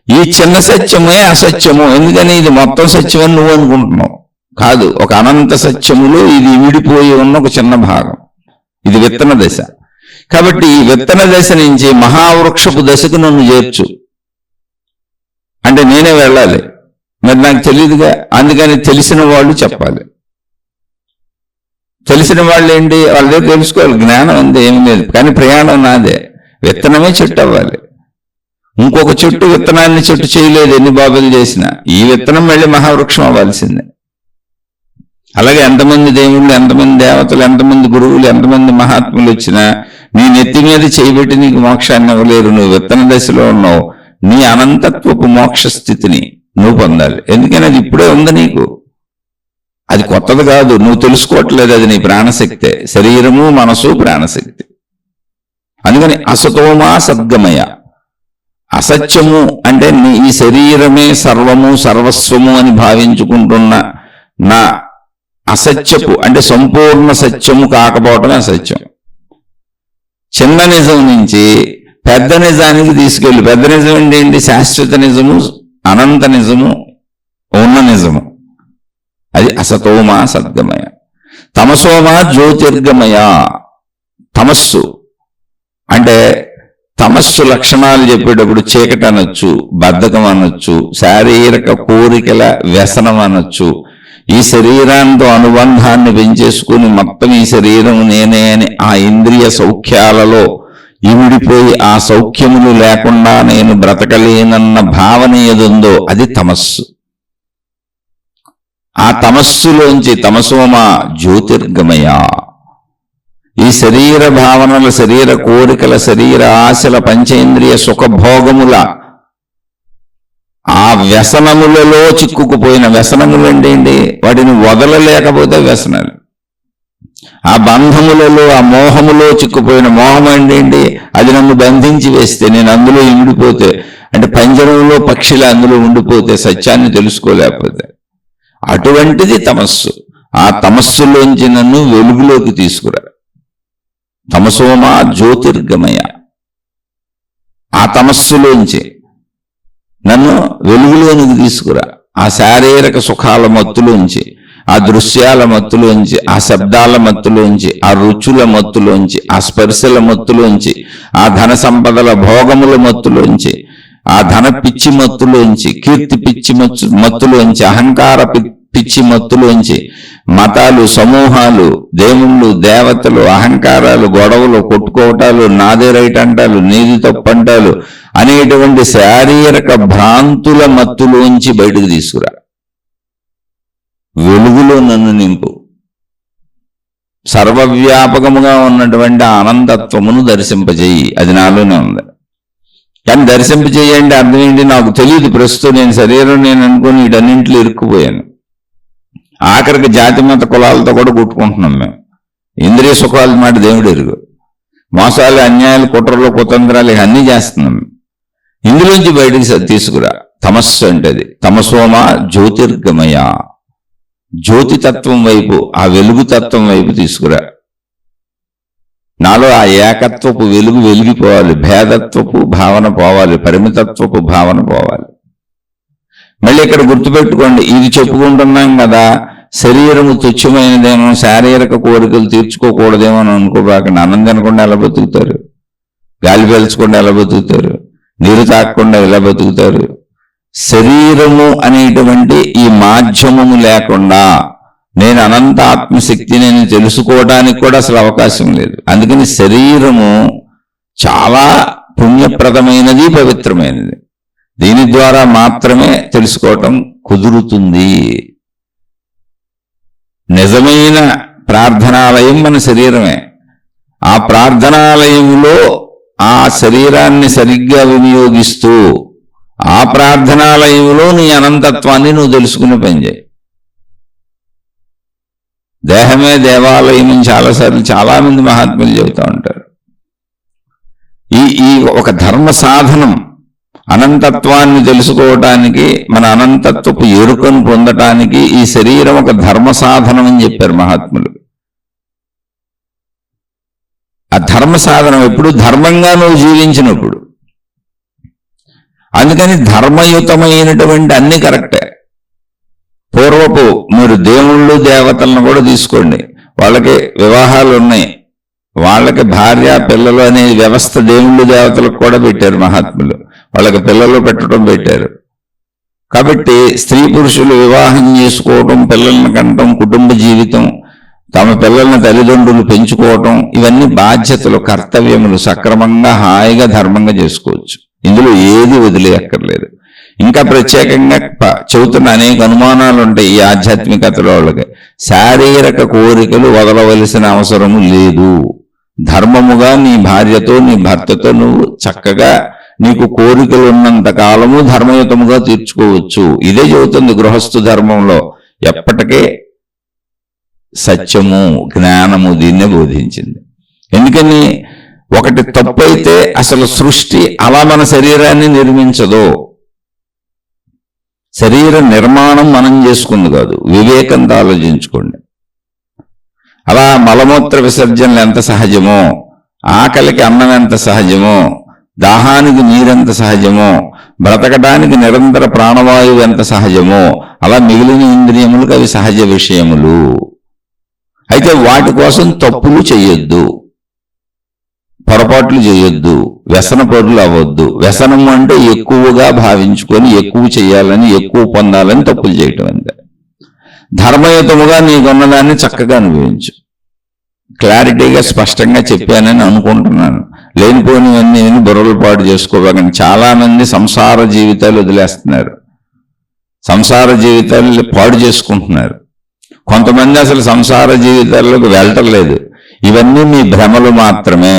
Speaker 1: ఈ చిన్న సత్యమే అసత్యము. ఎందుకని ఇది మొత్తం సత్యమని నువ్వు అనుకుంటున్నావు. కాదు, ఒక అనంత సత్యములో ఇది విడిపోయి ఉన్న ఒక చిన్న భాగం. ఇది విత్తన దశ. కాబట్టి ఈ విత్తన దశ నుంచి మహావృక్షపు దశకు నన్ను చేర్చు అంటే నేనే వెళ్ళాలి. మరి నాకు తెలియదుగా, అందుకని తెలిసిన వాళ్ళు చెప్పాలి. తెలిసిన వాళ్ళు ఏంటి, వాళ్ళ దగ్గర తెలుసుకోవాలి. జ్ఞానం అంతే, ఏమి లేదు. కానీ ప్రయాణం నాదే. విత్తనమే చెట్టు అవ్వాలి. ఇంకొక చెట్టు విత్తనాన్ని చెట్టు చేయలేదు ఎన్ని బాబులు చేసినా. ఈ విత్తనం మళ్ళీ మహావృక్షం అవ్వాల్సిందే. అలాగే ఎంతమంది దేవుళ్ళు, ఎంతమంది దేవతలు, ఎంతమంది గురువులు, ఎంతమంది మహాత్ములు వచ్చినా నీ నెత్తి మీద చేయబెట్టి నీకు మోక్షాన్ని ఇవ్వలేరు. నువ్వు విత్తన దశలో ఉన్నావు. నీ అనంతత్వపు మోక్ష స్థితిని నువ్వు పొందాలి. ఎందుకని అది ఇప్పుడే ఉంది నీకు. అది కొత్తది కాదు, నువ్వు తెలుసుకోవట్లేదు. అది నీ ప్రాణశక్తే. శరీరము మనసు ప్రాణశక్తి. అందుకని అసతోమా సద్గమయ. అసత్యము అంటే ఈ శరీరమే సర్వము సర్వస్వము అని భావించుకుంటున్న నా అసత్యపు అంటే సంపూర్ణ సత్యము కాకపోవటమే అసత్యం. చిన్న నిజం నుంచి పెద్ద నిజానికి తీసుకెళ్ళి, పెద్ద నిజం ఏంటి? శాశ్వత నిజము, అనంత నిజము, ఉన్న నిజము. అది అసతోమా సద్గమయ. తమసోమా జ్యోతిర్గమయ. తమస్సు అంటే తమస్సు లక్షణాలు చెప్పేటప్పుడు చీకటి అనొచ్చు, బద్ధకం అనొచ్చు, శారీరక కోరికల వ్యసనం అనొచ్చు. ఈ శరీరాంతో అనుబంధాన్ని పెంచేసుకుని మొత్తం ఈ శరీరం నేనే అని ఆ ఇంద్రియ సౌఖ్యాలలో ఇమిడిపోయి ఆ సౌఖ్యములు లేకుండా నేను బ్రతకలేనన్న భావన ఏదుందో అది తమస్సు. ఆ తమస్సులోంచి తమసోమా జ్యోతిర్గమయ. ఈ శరీర భావనల, శరీర కోరికల, శరీర ఆశల, పంచేంద్రియ సుఖభోగముల ఆ వ్యసనములలో చిక్కుకుపోయిన, వ్యసనములు ఏంటి? వాటిని వదలలేకపోతే వ్యసనాలు. ఆ బంధములలో, ఆ మోహములో చిక్కుపోయిన, మోహం ఏంటి? అది నన్ను బంధించి వేస్తే, నేను అందులో ఇమిడిపోతే, అంటే పంజరంలో పక్షిలా అందులో ఉండిపోతే, సత్యాన్ని తెలుసుకోలేకపోతే, అటువంటిది తమస్సు. ఆ తమస్సులోంచి నన్ను వెలుగులోకి తీసుకురా. తమసోమా జ్యోతిర్గమయ. ఆ తమస్సులోంచి నన్ను వెలుగులోనికి తీసుకురా. ఆ శారీరక సుఖాల మత్తులోంచి, ఆ దృశ్యాల మత్తులోంచి, ఆ శబ్దాల మత్తులోంచి, ఆ రుచుల మత్తులోంచి, ఆ స్పర్శల మత్తులోంచి, ఆ ధన సంపదల భోగముల మత్తులోంచి, ఆ ధన పిచ్చి మత్తులోంచి, కీర్తి పిచ్చి మత్తులోంచి, అహంకార పిచ్చి మత్తులోంచి, మతాలు, సమూహాలు, దేవుళ్ళు, దేవతలు, అహంకారాలు, గొడవలు, కొట్టుకోవటాలు, నాదే రైట్ అంటాలు, నీది తప్పంటాలు అనేటువంటి శారీరక భ్రాంతుల మత్తులోంచి బయటకు తీసుకురా. వెలుగులో నన్ను నింపు. సర్వవ్యాపకముగా ఉన్నటువంటి ఆనందత్వమును దర్శింపజేయి. అది నాలోనే ఉంది. కానీ దర్శింపజేయండి అర్థం ఏంటి? నాకు తెలియదు. ప్రస్తుతం నేను శరీరం నేను అనుకుని వీటన్నింటిలో ఇరుక్కుపోయాను. ఆఖరికి జాతి మత కులాలతో కూడా కొట్టుకుంటున్నాం మేము. ఇంద్రియ సుఖాల మాట దేవుడు ఎరుగు. మోసాలు, అన్యాయాలు, కుట్రలు, కుతంత్రాలు అన్నీ చేస్తున్నాం. ఇందులోంచి బయటికి తీసుకురా. తమస్సు అంటే అది. తమసోమా జ్యోతిర్గమయ. జ్యోతితత్వం వైపు, ఆ వెలుగు తత్వం వైపు తీసుకురా. నాలో ఆ ఏకత్వపు వెలుగు వెలిగిపోవాలి. భేదత్వపు భావన పోవాలి. పరిమితత్వపు భావన పోవాలి. మళ్ళీ ఇక్కడ గుర్తుపెట్టుకోండి, ఇది చెప్పుకుంటున్నాం కదా, శరీరము తుచ్చమైనదేమో, శారీరక కోరికలు తీర్చుకోకూడదేమో అని అనుకోబాకండి. అన్నం తినకుండా ఎలా బతుకుతారు? గాలి పీల్చకుండా ఎలా బతుకుతారు? నీరు తాగకుండా ఎలా బతుకుతారు? శరీరము అనేటువంటి ఈ మాధ్యమము లేకుండా నేను అనంత ఆత్మశక్తి నేను తెలుసుకోవడానికి కూడా అసలు అవకాశం లేదు. అందుకని శరీరము చాలా పుణ్యప్రదమైనది, పవిత్రమైనది. దీని ద్వారా మాత్రమే తెలుసుకోవటం కుదురుతుంది. నిజమైన ప్రార్థనాలయం మన శరీరమే. ఆ ప్రార్థనాలయంలో ఆ శరీరాన్ని సరిగ్గా వినియోగిస్తూ ఆ ప్రార్థనాలయంలో నీ అనంతత్వాన్ని నువ్వు తెలుసుకుని పనిచేయి. దేహమే దేవాలయం అని చాలాసార్లు చాలామంది మహాత్ములు చెబుతూ ఉంటారు. ఈ ఒక ధర్మ సాధనం, అనంతత్వాన్ని తెలుసుకోవటానికి, మన అనంతత్వపు ఎరుకను పొందటానికి ఈ శరీరం ఒక ధర్మ సాధనం అని చెప్పారు మహాత్ములు. ఆ ధర్మ సాధనం ఎప్పుడు ధర్మంగా నువ్వు జీవించినప్పుడు. అందుకని ధర్మయుతమైనటువంటి అన్ని కరెక్టే. పూర్వపు మీరు దేవుళ్ళు దేవతలను కూడా తీసుకోండి, వాళ్ళకి వివాహాలు ఉన్నాయి, వాళ్ళకి భార్య పిల్లలు అనే వ్యవస్థ దేవుళ్ళు దేవతలకు కూడా పెట్టారు మహాత్ములు. వాళ్ళకి పిల్లలు పెట్టడం పెట్టారు. కాబట్టి స్త్రీ పురుషులు వివాహం చేసుకోవటం, పిల్లల్ని కంటం, కుటుంబ జీవితం, తమ పిల్లల్ని తల్లిదండ్రులు పెంచుకోవటం, ఇవన్నీ బాధ్యతలు, కర్తవ్యములు సక్రమంగా హాయిగా ధర్మంగా చేసుకోవచ్చు. ఇందులో ఏది వదిలేయక్కర్లేదు. ఇంకా ప్రత్యేకంగా చెబుతున్న అనేక అనుమానాలు ఉంటాయి ఈ ఆధ్యాత్మికతలో. వాళ్ళకి శారీరక కోరికలు వదలవలసిన అవసరము లేదు. ధర్మముగా నీ భార్యతో నీ భర్తతో నువ్వు చక్కగా నీకు కోరికలు ఉన్నంత కాలము ధర్మయుతముగా తీర్చుకోవచ్చు. ఇదే చెబుతుంది గృహస్థు ధర్మంలో. ఎప్పటికే సత్యము, జ్ఞానము దీన్నే బోధించింది. ఎందుకని ఒకటి తప్పైతే అసలు సృష్టి అలా మన శరీరాన్ని నిర్మించదు. శరీర నిర్మాణం మనం చేసుకుంది కాదు, వివేకంతో ఆలోచించుకోండి. అలా మలమూత్ర విసర్జనలు ఎంత సహజమో, ఆకలికి అన్నం ఎంత సహజమో, దాహానికి నీరెంత సహజమో, బ్రతకడానికి నిరంతర ప్రాణవాయువు ఎంత సహజమో, అలా మిగిలిన ఇంద్రియములకు అవి సహజ విషయములు. అయితే వాటి కోసం తప్పులు చేయొద్దు, పొరపాట్లు చేయొద్దు, వ్యసన పరులు అవ్వద్దు. వ్యసనం అంటే ఎక్కువగా భావించుకొని ఎక్కువ చేయాలని, ఎక్కువ పొందాలని తప్పులు చేయటం అంతే. ధర్మయుతముగా నీకున్నదాన్ని చక్కగా అనుభవించు. క్లారిటీగా స్పష్టంగా చెప్పానని అనుకుంటున్నాను. లేనిపోనివన్నీ బుర్రలు పాటు చేసుకోవాలని చాలా మంది సంసార జీవితాలు వదిలేస్తున్నారు, సంసార జీవితాలు పాడు చేసుకుంటున్నారు. కొంతమంది అసలు సంసార జీవితాల్లోకి వెళ్ళటం లేదు. ఇవన్నీ మీ భ్రమలు మాత్రమే.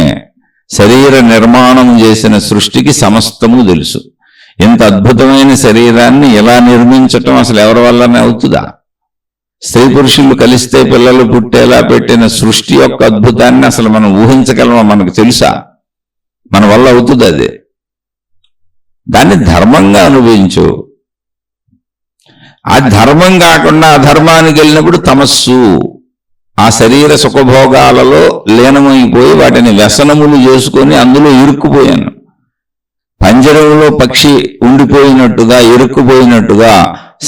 Speaker 1: శరీర నిర్మాణం చేసిన సృష్టికి సమస్తము తెలుసు. ఇంత అద్భుతమైన శరీరాన్ని ఇలా నిర్మించటం అసలు ఎవరి వల్లనే అవుతుందా? స్త్రీ పురుషులు కలిస్తే పిల్లలు పుట్టేలా పెట్టిన సృష్టి యొక్క అద్భుతాన్ని అసలు మనం ఊహించగలమా? మనకు తెలుసా? మన వల్ల అవుతుంది అది. దాన్ని ధర్మంగా అనుభవించు. ఆ ధర్మం కాకుండా అధర్మానికి వెళ్ళినప్పుడు తమస్సు, ఆ శరీర సుఖభోగాలలో లీనమైపోయి వాటిని వ్యసనములు చేసుకొని అందులో ఇరుక్కుపోయాను. పంజరంలో పక్షి ఉండిపోయినట్టుగా, ఇరుక్కుపోయినట్టుగా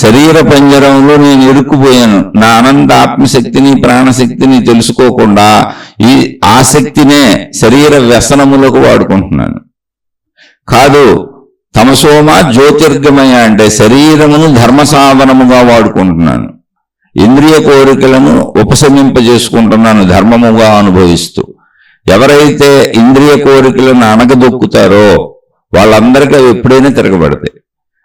Speaker 1: శరీర పంజరంలో నేను ఇరుక్కుపోయాను. నా అనంత ఆత్మశక్తిని, ప్రాణశక్తిని తెలుసుకోకుండా ఈ ఆసక్తినే శరీర వ్యసనములకు వాడుకుంటున్నాను. కాదు, తమసోమ జ్యోతిర్గమయ అంటే శరీరమును ధర్మ సాధనముగా వాడుకుంటున్నాను. ఇంద్రియ కోరికలను ఉపశమింపజేసుకుంటున్నాను ధర్మముగా అనుభవిస్తూ. ఎవరైతే ఇంద్రియ కోరికలను అణగదొక్కుతారో వాళ్ళందరికీ అవి ఎప్పుడైనా తిరగబడతాయి.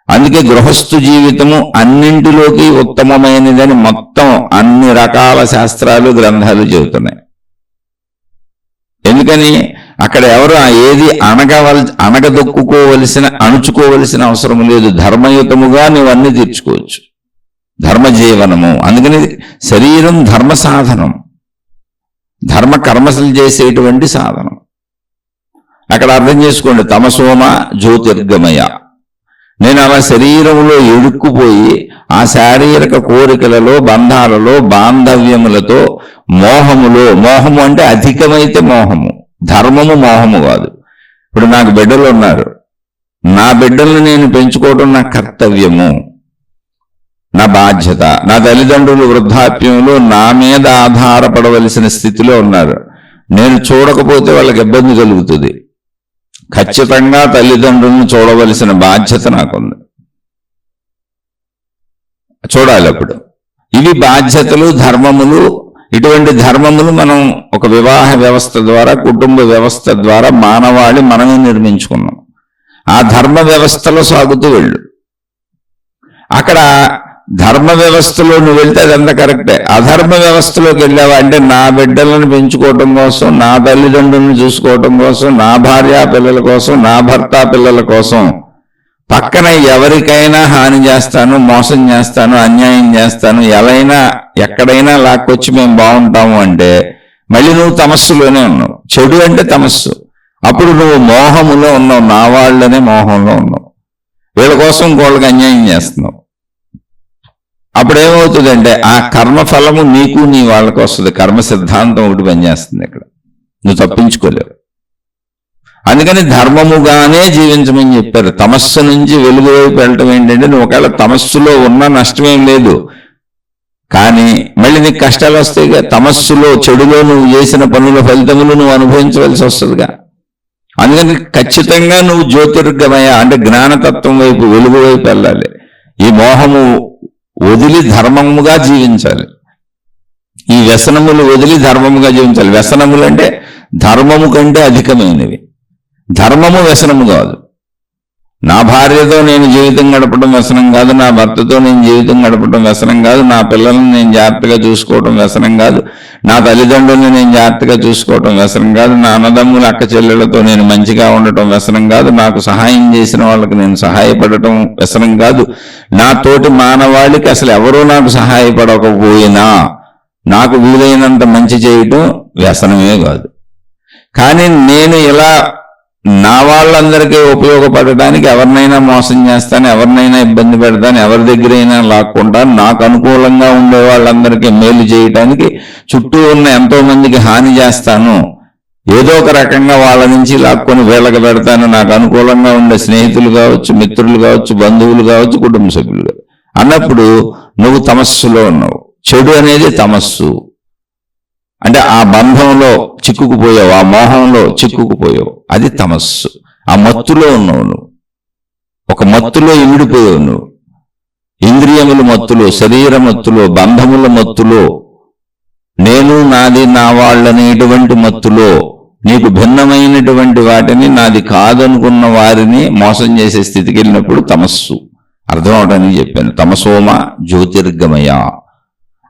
Speaker 1: అందుకే గృహస్థు జీవితము అన్నింటిలోకి ఉత్తమమైనదని మొత్తం అన్ని రకాల శాస్త్రాలు, గ్రంథాలు చెబుతున్నాయి. ఎందుకని అక్కడ ఎవరు ఏది అణుచుకోవలసిన అవసరం లేదు. ధర్మయుతముగా నువ్వు అన్ని తీర్చుకోవచ్చు. ధర్మజీవనము. అందుకని శరీరం ధర్మ సాధనం, ధర్మ కర్మలు చేసేటువంటి సాధనం. అక్కడ అర్థం చేసుకోండి, తమసోమ జ్యోతిర్గమయ. నేను అలా శరీరంలో ఇరుక్కుపోయి ఆ శారీరక కోరికలలో, బంధాలలో, బాంధవ్యములతో, మోహము అంటే అధికమైతే మోహము, ధర్మము మోహము కాదు. ఇప్పుడు నాకు బిడ్డలు ఉన్నారు, నా బిడ్డలను నేను పెంచుకోవడం నా కర్తవ్యము. నా బాధ్యత. నా తల్లిదండ్రులు వృద్ధాప్యంలో నా మీద ఆధారపడవలసిన స్థితిలో ఉన్నారు. నేను చూడకపోతే వాళ్ళకి ఇబ్బంది కలుగుతుంది. ఖచ్చితంగా తల్లిదండ్రులను చూడవలసిన బాధ్యత నాకుంది. చూడాలి అప్పుడు. ఇవి బాధ్యతలు, ధర్మములు. ఇటువంటి ధర్మములు మనం ఒక వివాహ వ్యవస్థ ద్వారా, కుటుంబ వ్యవస్థ ద్వారా మానవాళి మనమే నిర్మించుకున్నాం. ఆ ధర్మ వ్యవస్థలో సాగుతూ వెళ్ళు. అక్కడ ధర్మ వ్యవస్థలో నువ్వు వెళ్తే అదంతా కరెక్టే. అధర్మ వ్యవస్థలోకి వెళ్ళావా అంటే నా బిడ్డలను పెంచుకోవటం కోసం, నా తల్లిదండ్రులను చూసుకోవటం కోసం, నా భార్య పిల్లల కోసం, నా భర్త పిల్లల కోసం పక్కన ఎవరికైనా హాని చేస్తాను, మోసం చేస్తాను, అన్యాయం చేస్తాను, ఎక్కడైనా లాక్కొచ్చి మేము బాగుంటాము అంటే మళ్ళీ నువ్వు తమస్సులోనే ఉన్నావు. చెడు అంటే తమస్సు. అప్పుడు నువ్వు మోహములో ఉన్నావు, నా వాళ్ళనే మోహంలో ఉన్నావు. వీళ్ళ కోసం ఇంకోళ్ళకి అన్యాయం చేస్తున్నావు. అప్పుడు ఏమవుతుందంటే ఆ కర్మఫలము నీకు నీ వాళ్ళకి వస్తుంది. కర్మ సిద్ధాంతం ఒకటి పనిచేస్తుంది ఇక్కడ, నువ్వు తప్పించుకోలేవు. అందుకని ధర్మముగానే జీవించమని చెప్పారు. తమస్సు నుంచి వెలుగు వైపు వెళ్ళటం ఏంటంటే, నువ్వు ఒకవేళ తమస్సులో ఉన్నా నష్టమేం లేదు, కానీ మళ్ళీ నీకు కష్టాలు వస్తాయిగా. తమస్సులో, చెడులో నువ్వు చేసిన పనుల ఫలితములు నువ్వు అనుభవించవలసి వస్తుందిగా. అందుకని ఖచ్చితంగా నువ్వు జ్యోతిర్గమయ అంటే జ్ఞానతత్వం వైపు, వెలుగు వైపు వెళ్ళాలి. ఈ మోహము వదిలి ధర్మముగా జీవించాలి. ఈ వ్యసనములు వదిలి ధర్మముగా జీవించాలి. వ్యసనములు అంటే ధర్మము కంటే అధికమైనవి. ధర్మము వ్యసనము కాదు. నా భార్యతో నేను జీవితం గడపడం వ్యసనం కాదు, నా భర్తతో నేను జీవితం గడపడం వ్యసనం కాదు, నా పిల్లల్ని నేను జాగ్రత్తగా చూసుకోవటం వ్యసనం కాదు, నా తల్లిదండ్రుల్ని నేను జాగ్రత్తగా చూసుకోవటం వ్యసనం కాదు, నా అన్నదమ్ముల అక్క చెల్లెళ్లతో నేను మంచిగా ఉండటం వ్యసనం కాదు, నాకు సహాయం చేసిన వాళ్ళకి నేను సహాయపడటం వ్యసనం కాదు, నా తోటి మానవాళికి అసలు ఎవరూ నాకు సహాయపడకపోయినా నాకు వీలైనంత మంచి చేయటం వ్యసనమే కాదు. కానీ నేను ఇలా నా వాళ్ళందరికీ ఉపయోగపడటానికి ఎవరినైనా మోసం చేస్తాను, ఎవరినైనా ఇబ్బంది పెడతాను, ఎవరి దగ్గరైనా లాక్కుండా నాకు అనుకూలంగా ఉండే వాళ్ళందరికీ మేలు చేయటానికి చుట్టూ ఉన్న ఎంతో మందికి హాని చేస్తాను, ఏదో ఒక రకంగా వాళ్ళ నుంచి లాక్కొని వీళ్ళకి పెడతాను, నాకు అనుకూలంగా ఉండే స్నేహితులు కావచ్చు, మిత్రులు కావచ్చు, బంధువులు కావచ్చు, కుటుంబ సభ్యులు అన్నప్పుడు నువ్వు తమస్సులో ఉన్నావు. చెడు అనేది తమస్సు అంటే ఆ బంధంలో చిక్కుకుపోయావు, ఆ మోహంలో చిక్కుకుపోయావు, అది తమస్సు. ఆ మత్తులో ఉన్నావు నువ్వు, ఒక మత్తులో ఇమిడిపోయావు నువ్వు. ఇంద్రియముల మత్తులో, శరీర మత్తులో, బంధముల మత్తులో, నేను నాది నా వాళ్ళనేటువంటి మత్తులో నీకు భిన్నమైనటువంటి వాటిని నాది కాదనుకున్న వారిని మోసం చేసే స్థితికి వెళ్ళినప్పుడు తమస్సు. అర్థం అవడానికి చెప్పాను. తమసోమ జ్యోతిర్గమయ.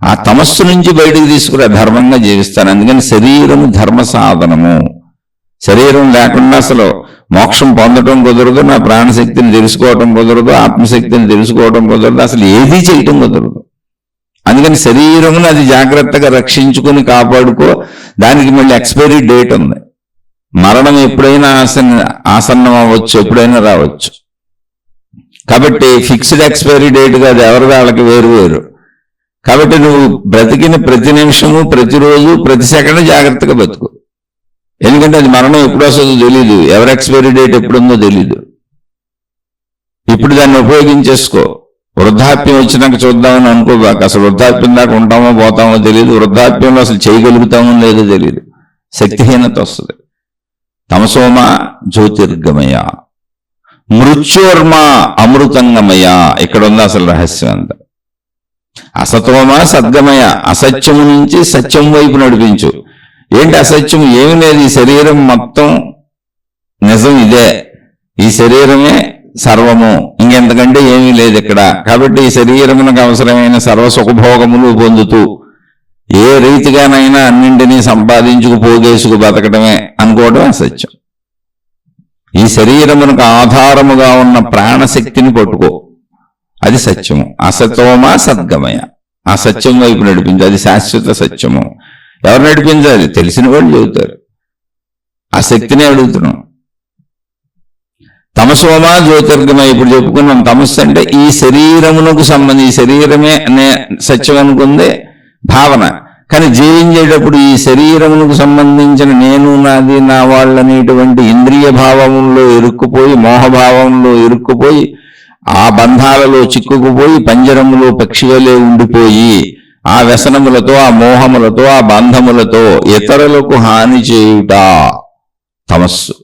Speaker 1: ఆ తమస్సు నుంచి బయటకు తీసుకురా, ధర్మంగా జీవిస్తాను. అందుకని శరీరము ధర్మ సాధనము. శరీరం లేకుండా అసలు మోక్షం పొందడం కుదరదు, నా ప్రాణశక్తిని తెలుసుకోవటం కుదరదు, ఆత్మశక్తిని తెలుసుకోవటం కుదరదు, అసలు ఏదీ చేయటం కుదరదు. అందుకని శరీరమును అది జాగ్రత్తగా రక్షించుకుని కాపాడుకో. దానికి మళ్ళీ ఎక్స్పైరీ డేట్ ఉంది. మరణం ఎప్పుడైనా ఆసన్నం అవ్వచ్చు, ఎప్పుడైనా రావచ్చు. కాబట్టి ఫిక్స్డ్ ఎక్స్పైరీ డేట్ కాదు, ఎవరి వాళ్ళకి వేరు వేరు. కాబట్టి నువ్వు బ్రతికిన ప్రతి నిమిషము, ప్రతిరోజు, ప్రతి సెకండ్ జాగ్రత్తగా బతుకు. ఎందుకంటే అది మరణం ఎప్పుడు వస్తుందో తెలియదు, ఎవరి ఎక్స్పైరీ డేట్ ఎప్పుడుందో తెలీదు. ఇప్పుడు దాన్ని ఉపయోగించేసుకో. వృద్ధాప్యం వచ్చినాక చూద్దామని అనుకోబాక. అసలు వృద్ధాప్యం దాకా ఉంటామో పోతామో తెలియదు, వృద్ధాప్యంలో అసలు చేయగలుగుతామో లేదో తెలియదు, శక్తిహీనత వస్తుంది. తమసోమ జ్యోతిర్గమయ, మృత్యోర్మ అమృతంగమయ. ఇక్కడ ఉంది అసలు రహస్యం అంతా. అసతోమ సద్గమయ, అసత్యము నుంచి సత్యం వైపు నడిపించు. ఏంటి అసత్యం? ఏమి లేదు, ఈ శరీరం మొత్తం నిజం ఇదే, ఈ శరీరమే సర్వము, ఇంకెంతకంటే ఏమీ లేదు ఇక్కడ. కాబట్టి ఈ శరీరమునకు అవసరమైన సర్వ సుఖభోగములు పొందుతూ ఏ రీతిగానైనా అన్నింటినీ సంపాదించుకు పోగేసుకు బతకడమే అనుకోవడం అసత్యం. ఈ శరీరమునకు ఆధారముగా ఉన్న ప్రాణశక్తిని పట్టుకో, అది సత్యము. అసతోమ సద్గమయ, ఆ సత్యం వైపు నడిపించు, అది శాశ్వత సత్యము. ఎవరు నడిపించాలి? తెలిసిన వాళ్ళు చెబుతారు. ఆ శక్తిని అడుగుతున్నాం. తమసోమ జ్యోతిర్గమయ. ఇప్పుడు చెప్పుకున్నాం తమస్సు అంటే ఈ శరీరమునకు సంబంధించి, శరీరమే అనే సత్యం అనుకుందే భావన. కానీ జీవించేటప్పుడు ఈ శరీరమునకు సంబంధించిన నేను నాది నా వాళ్ళనేటువంటి ఇంద్రియ భావముల్లో ఇరుక్కుపోయి, మోహభావంలో ఇరుక్కుపోయి ఆ బంధాలలో చిక్కుకుపోయి పంజరములో పక్షివలే ఉండిపోయి ఆ వ్యసనములతో, ఆ మోహములతో, ఆ బంధములతో ఇతరులకు హాని చేయుట తమస్సు.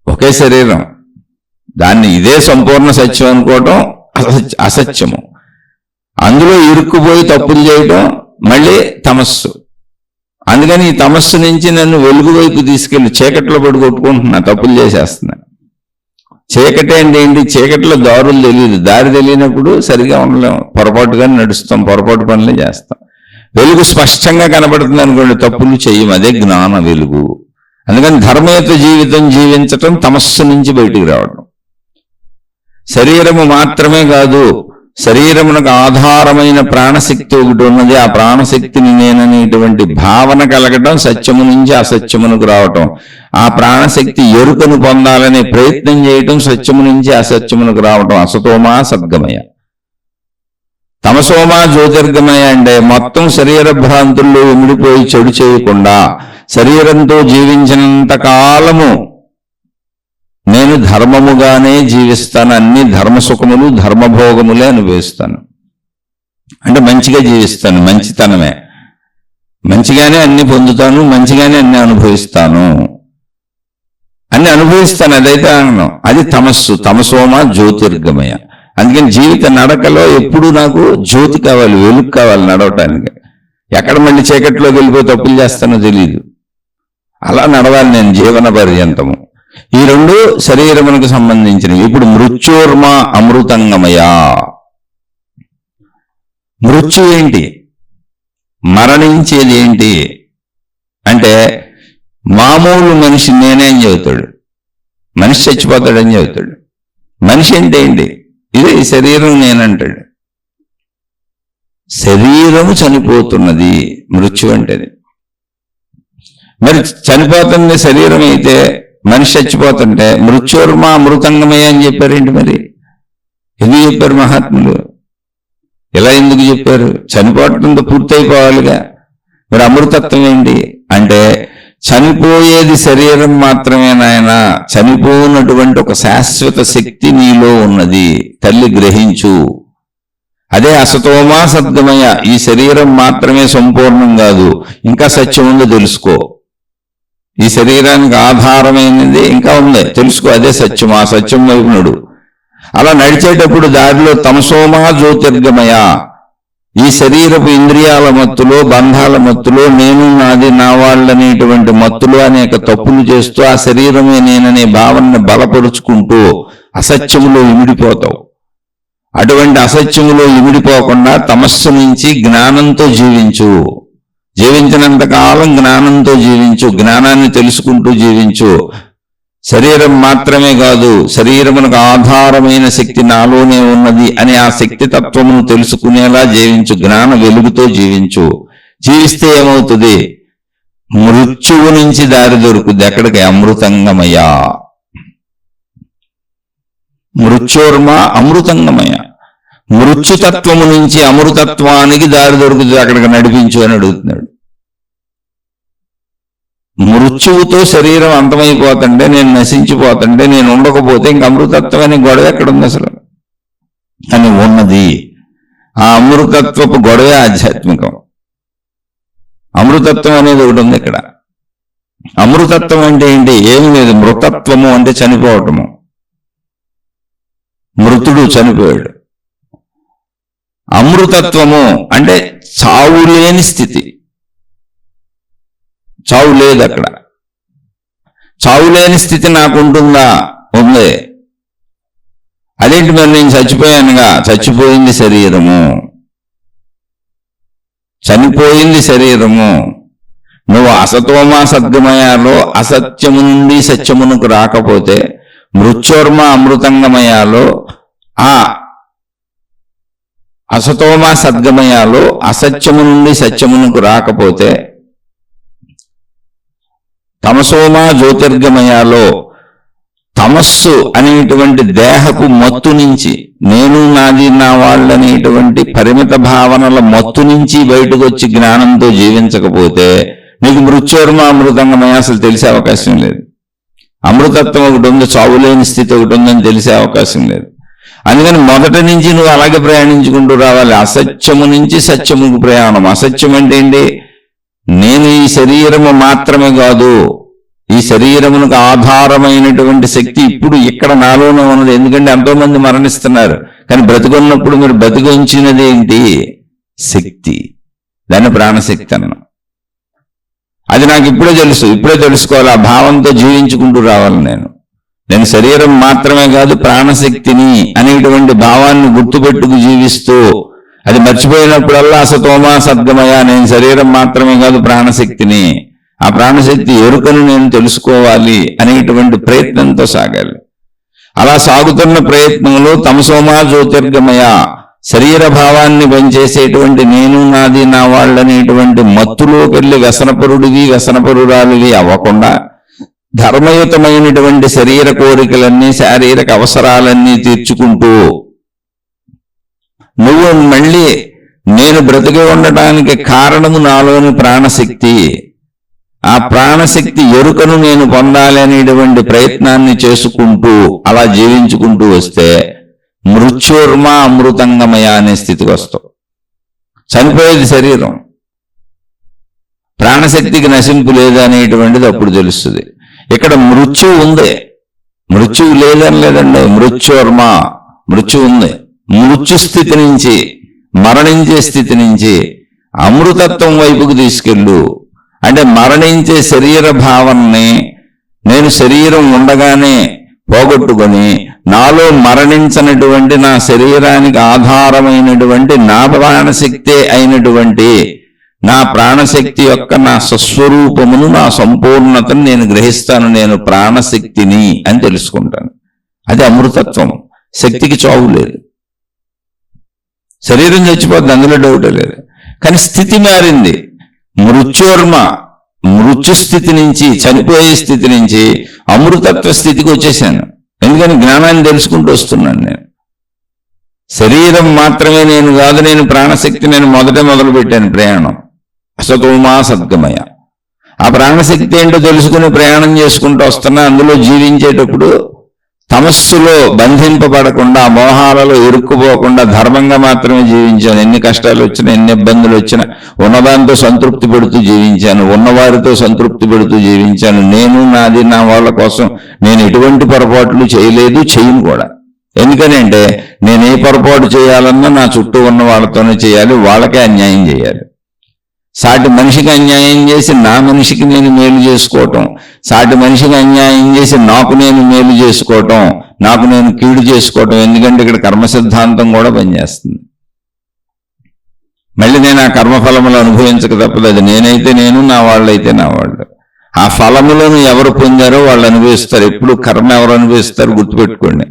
Speaker 1: ఒకే శరీరం, దాన్ని ఇదే సంపూర్ణ సత్యం అనుకోవటం అసత్యము. అందులో ఇరుక్కుపోయి తప్పులు చేయటం మళ్ళీ తమస్సు. అందుకని ఈ తమస్సు నుంచి నన్ను వెలుగు వైపు తీసుకెళ్ళి చీకట్లో పడి కొట్టుకుంటున్నా, తప్పులు చేసేస్తున్నా. చీకటి అంటే ఏంటి? చీకట్లో దారులు తెలియదు, దారి తెలియనప్పుడు సరిగా ఉండలేం, పొరపాటుగానే నడుస్తాం, పొరపాటు పనులే చేస్తాం. వెలుగు స్పష్టంగా కనబడుతుంది అనుకోండి, తప్పులు చెయ్యం, అదే జ్ఞాన వెలుగు. అందుకని ధర్మయుత జీవితం జీవించటం తమస్సు నుంచి బయటికి రావడం. శరీరము మాత్రమే కాదు, శరీరమునకు ఆధారమైన ప్రాణశక్తి ఒకటి ఉన్నది. ఆ ప్రాణశక్తిని నేననేటువంటి భావన కలగటం సత్యము నుంచి అసత్యమునకు రావటం. ఆ ప్రాణశక్తి ఎరుకను పొందాలనే ప్రయత్నం చేయటం సత్యము నుంచి అసత్యమునకు రావటం. అసతోమా సద్గమయ, తమసోమా జ్యోతిర్గమయ. అంటే మొత్తం శరీర భ్రాంతుల్లో ఇమిడిపోయి చెడు చేయకుండా శరీరంతో జీవించినంత కాలము నేను ధర్మముగానే జీవిస్తాను, అన్ని ధర్మసుఖములు ధర్మభోగములే అనుభవిస్తాను. అంటే మంచిగా జీవిస్తాను, మంచితనమే, మంచిగానే అన్ని పొందుతాను, మంచిగానే అన్ని అనుభవిస్తాను, అన్ని అనుభవిస్తాను. అదైతే ఆనందం. అది తమస్సు, తమసోమ జ్యోతిర్గమయ. అందుకని జీవిత నడకలో ఎప్పుడు నాకు జ్యోతి కావాలి, వెలుగు కావాలి నడవటానికి. ఎక్కడ మళ్ళీ చీకట్లోకి వెళ్ళిపోయి తప్పులు చేస్తానో తెలియదు. అలా నడవాలి నేను జీవన పర్యంతము. ఈ రెండు శరీరమునకు సంబంధించినవి. ఇప్పుడు మృత్యోర్మ అమృతంగమయ. మృత్యు ఏంటి? మరణించేది ఏంటి అంటే, మామూలు మనిషి నేనేం చెబుతాడు, మనిషి చచ్చిపోతాడని చెబుతాడు. మనిషి అంటే ఏంటి? ఇది శరీరం నేనంటాడు. శరీరము చనిపోతున్నది మృత్యు అంటేది. మరి చనిపోతుంది శరీరం అయితే, మనిషి చచ్చిపోతుంటే మృత్యోర్మ అమృతంగమయ అని చెప్పారేంటి? మరి ఎందుకు చెప్పారు మహాత్ములు? ఇలా ఎందుకు చెప్పారు? చనిపోవటంతో పూర్తయిపోవాలిగా. మరి అమృతత్వం ఏంటి అంటే, చనిపోయేది శరీరం మాత్రమే నాయన, చనిపోనటువంటి ఒక శాశ్వత శక్తి నీలో ఉన్నది, తల్లి గ్రహించు. అదే అసతోమా సద్గమయ. ఈ శరీరం మాత్రమే సంపూర్ణం కాదు, ఇంకా సత్యం ఉందో తెలుసుకో. ఈ శరీరానికి ఆధారమైనది ఇంకా ఉంది, తెలుసుకో. అదే సత్యం. ఆ సత్యం వైపు నడు. అలా నడిచేటప్పుడు దారిలో తమసోమా జ్యోతిర్గమయ. ఈ శరీరపు ఇంద్రియాల మత్తులో, బంధాల మత్తులో, నేను నాది నా వాళ్ళనేటువంటి మత్తులో అనేక తప్పులు చేస్తూ ఆ శరీరమే నేననే భావనని బలపరుచుకుంటూ అసత్యములో ఇమిడిపోతావు. అటువంటి అసత్యములో ఇమిడిపోకుండా తమస్సు నుంచి జ్ఞానంతో జీవించు. జీవించినంత కాలం జ్ఞానంతో జీవించు, జ్ఞానాన్ని తెలుసుకుంటూ జీవించు. శరీరం మాత్రమే కాదు, శరీరమునకు ఆధారమైన శక్తి నాలోనే ఉన్నది అని ఆ శక్తి తత్వమును తెలుసుకునేలా జీవించు. జ్ఞాన వెలుగుతో జీవించు. జీవిస్తే ఏమవుతుంది? మృత్యువు నుంచి దారి దొరుకుద్ది. ఎక్కడికి? అమృతంగమయ. మృత్యోర్మ అమృతంగమయ. మృత్యుతత్వము నుంచి అమృతత్వానికి దారి దొరుకుతుంది. అక్కడికి నడిపించు అని అడుగుతున్నాడు. మృత్యువుతో శరీరం అంతమైపోతుంటే, నేను నశించిపోతుంటే, నేను ఉండకపోతే ఇంక అమృతత్వం అనే గొడవ ఎక్కడుంది అసలు అని ఉన్నది. ఆ అమృతత్వపు గొడవే ఆధ్యాత్మికం. అమృతత్వం అనేది ఒకటి ఉంది ఇక్కడ. అమృతత్వం అంటే ఏంటి? ఏమి లేదు. మృతత్వము అంటే చనిపోవటము. మృతుడు చనిపోయాడు. అమృతత్వము అంటే చావు లేని స్థితి. చావు లేదు అక్కడ. చావు లేని స్థితి నాకుంటుందా? ఉంది. అదేంటి మరి? నేను చచ్చిపోయానుగా. చచ్చిపోయింది శరీరము, చనిపోయింది శరీరము. నువ్వు అసతోమా సద్గమయాలో అసత్యము నుండి సత్యమునకు రాకపోతే, మృత్యోర్మ అమృతంగమయాలో ఆ అసతోమా సద్గమయాలో అసత్యము నుండి సత్యమునకు రాకపోతే, తమసోమా జ్యోతిర్గమయాలో తమస్సు అనేటువంటి దేహపు మత్తు నుంచి, నేను నాది నా వాళ్ళనేటువంటి పరిమిత భావనల మత్తు నుంచి బయటకు వచ్చి జ్ఞానంతో జీవించకపోతే నీకు మృత్యోర్మ అమృతంగమయ అసలు తెలిసే అవకాశం లేదు. అమృతత్వం ఒకటి ఉంది, చావులేని స్థితి ఒకటి ఉందని తెలిసే అవకాశం లేదు. అందుకని మొదటి నుంచి నువ్వు అలాగే ప్రయాణించుకుంటూ రావాలి. అసత్యము నుంచి సత్యముకు ప్రయాణం. అసత్యం అంటే ఏంటి? నేను ఈ శరీరము మాత్రమే కాదు, ఈ శరీరమునకు ఆధారమైనటువంటి శక్తి ఇప్పుడు ఇక్కడ నాలోనే ఉన్నది. ఎందుకంటే ఎంతో మంది మరణిస్తున్నారు, కానీ బ్రతికున్నప్పుడు మీరు బతికి ఉంచినది ఏంటి? శక్తి. దాన్ని ప్రాణశక్తి అన్నాం. అది నాకు ఇప్పుడే తెలుసు, ఇప్పుడే తెలుసుకోవాలి. ఆ భావంతో జీవించుకుంటూ రావాలి. నేను శరీరం మాత్రమే కాదు ప్రాణశక్తిని అనేటువంటి భావాన్ని గుర్తుపెట్టుకు జీవిస్తూ, అది మర్చిపోయినప్పుడల్లా అసతోమా సద్గమయ, నేను శరీరం మాత్రమే కాదు ప్రాణశక్తిని, ఆ ప్రాణశక్తి ఎరుకను నేను తెలుసుకోవాలి అనేటువంటి ప్రయత్నంతో సాగాలి. అలా సాగుతున్న ప్రయత్నంలో తమసోమా జ్యోతిర్గమయ, శరీర భావాన్ని పనిచేసేటువంటి నేను నాది నా వాళ్ళనేటువంటి మత్తులోకి వెళ్ళి వ్యసనపరుడివి వ్యసనపరురాలివి అవ్వకుండా ధర్మయుతమైనటువంటి శరీర కోరికలన్నీ శారీరక అవసరాలన్నీ తీర్చుకుంటూ నువ్వు మళ్ళీ నేను బ్రతికి ఉండటానికి కారణము నాలోని ప్రాణశక్తి, ఆ ప్రాణశక్తి ఎరుకను నేను పొందాలి అనేటువంటి ప్రయత్నాన్ని చేసుకుంటూ అలా జీవించుకుంటూ వస్తే మృత్యుర్మ అమృతంగమయ అనే స్థితికి వస్తావు. చనిపోయేది శరీరం, ప్రాణశక్తికి నశింపు లేదు అనేటువంటిది అప్పుడు తెలుస్తుంది. ఇక్కడ మృత్యువు ఉంది, మృత్యువు లేదని లేదండి. మృత్యుర్మ, మృత్యు ఉంది. మృత్యు స్థితి నుంచి, మరణించే స్థితి నుంచి అమృతత్వం వైపుకు తీసుకెళ్ళు. అంటే మరణించే శరీర భావనని నేను శరీరం ఉండగానే పోగొట్టుకొని నాలో మరణించనటువంటి నా శరీరానికి ఆధారమైనటువంటి నా ప్రాణశక్తే అయినటువంటి నా ప్రాణశక్తి యొక్క నా స్వస్వరూపమును నా సంపూర్ణతను నేను గ్రహిస్తాను. నేను ప్రాణశక్తిని అని తెలుసుకుంటాను. అది అమృతత్వం. శక్తికి చావు లేదు. శరీరం చచ్చిపోతుంది, అందులో డౌటే లేదు. కానీ స్థితి మారింది. మృత్యోర్మ, మృత్యు స్థితి నుంచి, చనిపోయే స్థితి నుంచి అమృతత్వ స్థితికి వచ్చేసాను. ఎందుకని జ్ఞానాన్ని తెలుసుకుంటూ వస్తున్నాను. నేను శరీరం మాత్రమే నేను కాదు, నేను ప్రాణశక్తి. నేను మొదలు పెట్టాను ప్రయాణం. అసతోమా సద్గమయ. ఆ ప్రాణశక్తి ఏంటో తెలుసుకుని ప్రయాణం చేసుకుంటూ వస్తున్నా. అందులో జీవించేటప్పుడు తమస్సులో బంధింపబడకుండా, మోహాలలో ఇరుక్కుపోకుండా ధర్మంగా మాత్రమే జీవించాను. ఎన్ని కష్టాలు వచ్చినా, ఎన్ని ఇబ్బందులు వచ్చినా ఉన్నదాంతో సంతృప్తి పెడుతూ జీవించాను, ఉన్నవారితో సంతృప్తి పెడుతూ జీవించాను. నేను నాది నా వాళ్ళ కోసం నేను ఎటువంటి పొరపాట్లు చేయలేదు, చేయను కూడా. ఎందుకనంటే నేను ఏ పొరపాటు చేయాలన్నా నా చుట్టూ ఉన్న వాళ్ళతోనే చేయాలి, వాళ్ళకే అన్యాయం చేయాలి. సాటి మనిషికి అన్యాయం చేసి నా మనిషికి నేను మేలు చేసుకోవటం, సాటి మనిషికి అన్యాయం చేసి నాకు నేను మేలు చేసుకోవటం, నాకు నేను కీడు చేసుకోవటం. ఎందుకంటే ఇక్కడ కర్మ సిద్ధాంతం కూడా పనిచేస్తుంది. మళ్ళీ నేను ఆ కర్మఫలములు అనుభవించక తప్పదు. అది నేనైతే నేను, నా వాళ్ళైతే నా వాళ్ళు. ఆ ఫలములను ఎవరు పొందారో వాళ్ళు అనుభవిస్తారు. ఎప్పుడు కర్మ ఎవరు అనుభవిస్తారు గుర్తుపెట్టుకోండి.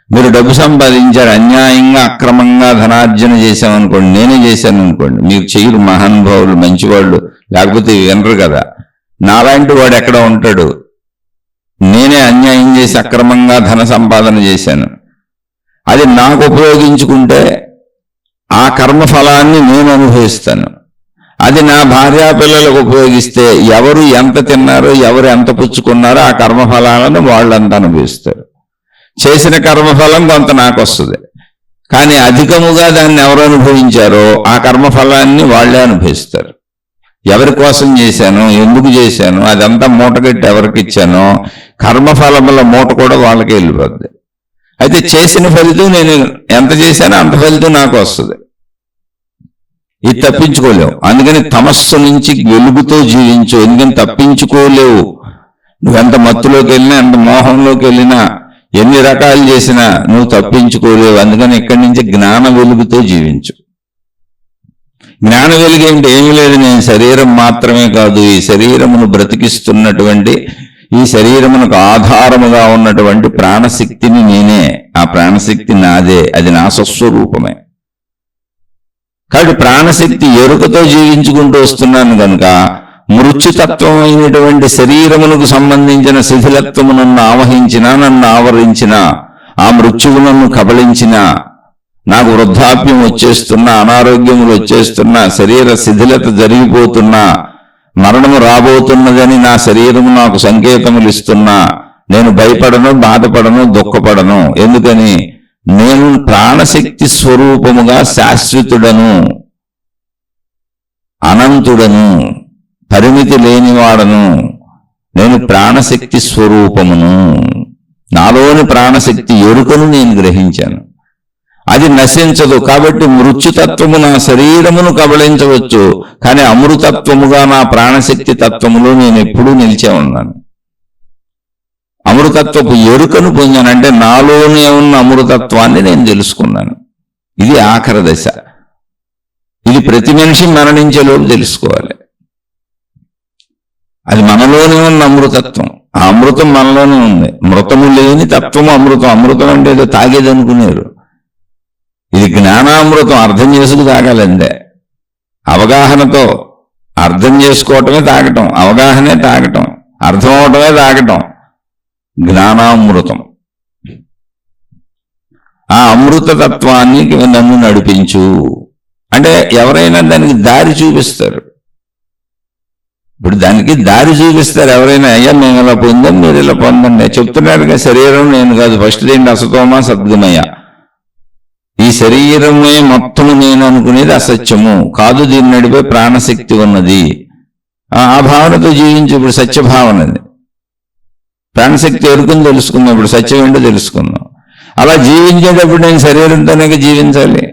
Speaker 1: మీరు డబ్బు సంపాదించారు, అన్యాయంగా అక్రమంగా ధనార్జన చేశామనుకోండి, నేనే చేశాను అనుకోండి, మీరు చెయ్యరు మహానుభావులు మంచివాళ్ళు, లేకపోతే వినరు కదా. నాలాంటి వాడు ఎక్కడ ఉంటాడు? నేనే అన్యాయం చేసి అక్రమంగా ధన సంపాదన చేశాను. అది నాకు ఉపయోగించుకుంటే ఆ కర్మఫలాన్ని నేను అనుభవిస్తాను. అది నా భార్యా పిల్లలకు ఉపయోగిస్తే ఎవరు ఎంత తిన్నారో, ఎవరు ఎంత పుచ్చుకున్నారో ఆ కర్మఫలాలను వాళ్ళంతా అనుభవిస్తారు. చేసిన కర్మఫలం కొంత నాకు వస్తుంది, కానీ అధికముగా దాన్ని ఎవరు అనుభవించారో ఆ కర్మఫలాన్ని వాళ్ళే అనుభవిస్తారు. ఎవరి కోసం చేశాను, ఎందుకు చేశాను, అదంతా మూటగట్టి ఎవరికి ఇచ్చానో కర్మఫలముల మూట కూడా వాళ్ళకే వెళ్ళిపోద్ది. అయితే చేసిన ఫలితం నేను ఎంత చేశానో అంత ఫలితం నాకు వస్తుంది. ఇది తప్పించుకోలేవు. అందుకని తమస్సు నుంచి వెలుగుతో జీవించు. ఎందుకని తప్పించుకోలేవు. నువ్వెంత మత్తులోకి వెళ్ళినా, ఎంత మోహంలోకి వెళ్ళినా, ఎన్ని రకాలు చేసినా నువ్వు తప్పించుకోలేవు. అందుకని ఇక్కడి నుంచి జ్ఞాన వెలుగుతో జీవించు. జ్ఞాన వెలుగు ఏంటి? ఏమీ లేదు. నేను శరీరం మాత్రమే కాదు, ఈ శరీరమును బ్రతికిస్తున్నటువంటి, ఈ శరీరమునకు ఆధారముగా ఉన్నటువంటి ప్రాణశక్తిని నేనే. ఆ ప్రాణశక్తి నాదే, అది నా స్వస్వరూపమే. కాబట్టి ప్రాణశక్తి ఎరుకతో జీవించుకుంటూ వస్తున్నాను కనుక మృత్యుతత్వం అయినటువంటి శరీరమునకు సంబంధించిన శిథిలత్వము నన్ను ఆవహించిన, నన్ను ఆవరించిన, ఆ మృత్యువు నన్ను కబళించిన, నాకు వృద్ధాప్యం వచ్చేస్తున్నా, అనారోగ్యములు వచ్చేస్తున్నా, శరీర శిథిలత జరిగిపోతున్నా, మరణము రాబోతున్నదని నా శరీరము నాకు సంకేతములు ఇస్తున్నా, నేను భయపడను, బాధపడను, దుఃఖపడను. ఎందుకని? నేను ప్రాణశక్తి స్వరూపముగా శాశ్వతుడను, అనంతుడను, పరిమితి లేనివాడను. నేను ప్రాణశక్తి స్వరూపమును. నాలోని ప్రాణశక్తి ఎరుకను నేను గ్రహించాను. అది నశించదు. కాబట్టి మృత్యుతత్వము నా శరీరమును కబళించవచ్చు, కానీ అమృతత్వముగా నా ప్రాణశక్తి తత్వములో నేను ఎప్పుడూ నిలిచే ఉన్నాను. అమృతత్వపు ఎరుకను పొందాను. అంటే నాలోనే ఉన్న అమృతత్వాన్ని నేను తెలుసుకున్నాను. ఇది ఆఖరి దశ. ఇది ప్రతి మనిషి మరణించేలోపు తెలుసుకోవాలి. అది మనలోనే ఉన్న అమృతత్వం. ఆ అమృతం మనలోనే ఉంది. మృతము లేని తత్వము అమృతం. అమృతం అంటే ఏదో తాగేది అనుకునేరు. ఇది జ్ఞానామృతం. అర్థం చేసుకు తాగాలందే. అవగాహనతో అర్థం చేసుకోవటమే తాగటం, అవగాహనే తాగటం, అర్థం అవటమే తాగటం. జ్ఞానామృతం. ఆ అమృత తత్వాన్ని నన్ను నడిపించు అంటే ఎవరైనా దానికి దారి చూపిస్తారు. ఇప్పుడు దానికి దారి చూపిస్తారు ఎవరైనా. అయ్యా మేము ఇలా పొందాం, మీరు ఇలా పొందండి చెప్తున్నారుగా. శరీరం నేను కాదు. ఫస్ట్ ఏంటి? అసతోమ సద్గమయ. ఈ శరీరమే మొత్తము నేను అనుకునేది అసత్యము కాదు. దీన్ని నడిపే ప్రాణశక్తి ఉన్నది. ఆ భావనతో జీవించి ఇప్పుడు సత్యభావనది. ప్రాణశక్తి ఎరుకుని తెలుసుకుందాం. ఇప్పుడు సత్యం ఏంటో తెలుసుకుందాం. అలా జీవించేటప్పుడు నేను శరీరంతోనే జీవించాలి.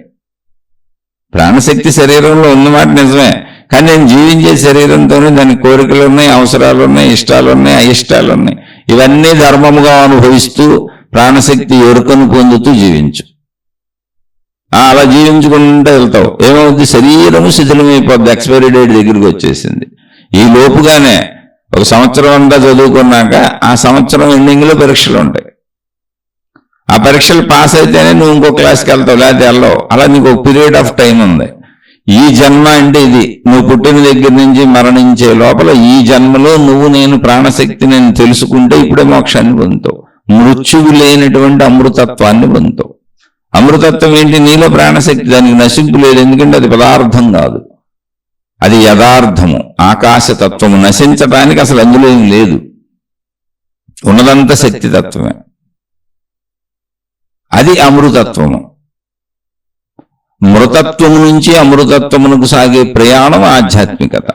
Speaker 1: ప్రాణశక్తి శరీరంలో ఉన్నమాట నిజమే, కానీ నేను జీవించే శరీరంతోనే దానికి కోరికలు ఉన్నాయి, అవసరాలు ఉన్నాయి, ఇష్టాలు ఉన్నాయి, అయిష్టాలు ఉన్నాయి. ఇవన్నీ ధర్మముగా అనుభవిస్తూ ప్రాణశక్తి ఎరుకను పొందుతూ జీవించు. అలా జీవించుకుంటూ వెళ్తావు. ఏమవుతుంది? శరీరము శిథిలమైపోద్ది. ఎక్స్పైరీ డేట్ దగ్గరికి వచ్చేసింది. ఈ లోపుగానే ఒక సంవత్సరం అంతా చదువుకున్నాక ఆ సంవత్సరం ఎండింగ్లో పరీక్షలు ఉంటాయి. ఆ పరీక్షలు పాస్ అయితేనే నువ్వు ఇంకో క్లాస్కి వెళ్తావు, లేకపోతే వెళ్ళవు. అలా నీకు ఒక పీరియడ్ ఆఫ్ టైం ఉంది. ఈ జన్మ అంటే ఇది. నువ్వు పుట్టిన దగ్గర నుంచి మరణించే లోపల ఈ జన్మలో నువ్వు నేను ప్రాణశక్తి నేను తెలుసుకుంటే ఇప్పుడే మోక్షాన్ని పొందుతావు. మృత్యువు లేనటువంటి అమృతత్వాన్ని పొందుతావు. అమృతత్వం ఏంటి? నీలో ప్రాణశక్తి. దానికి నశింపు లేదు. ఎందుకంటే అది పదార్థం కాదు, అది యథార్థము, ఆకాశతత్వము. నశించడానికి అసలు అందులో ఏం లేదు. ఉన్నదంతా శక్తి తత్వమే. అది అమృతత్వము. మృతత్వము నుంచి అమృతత్వమునకు సాగే ప్రయాణం ఆధ్యాత్మికత.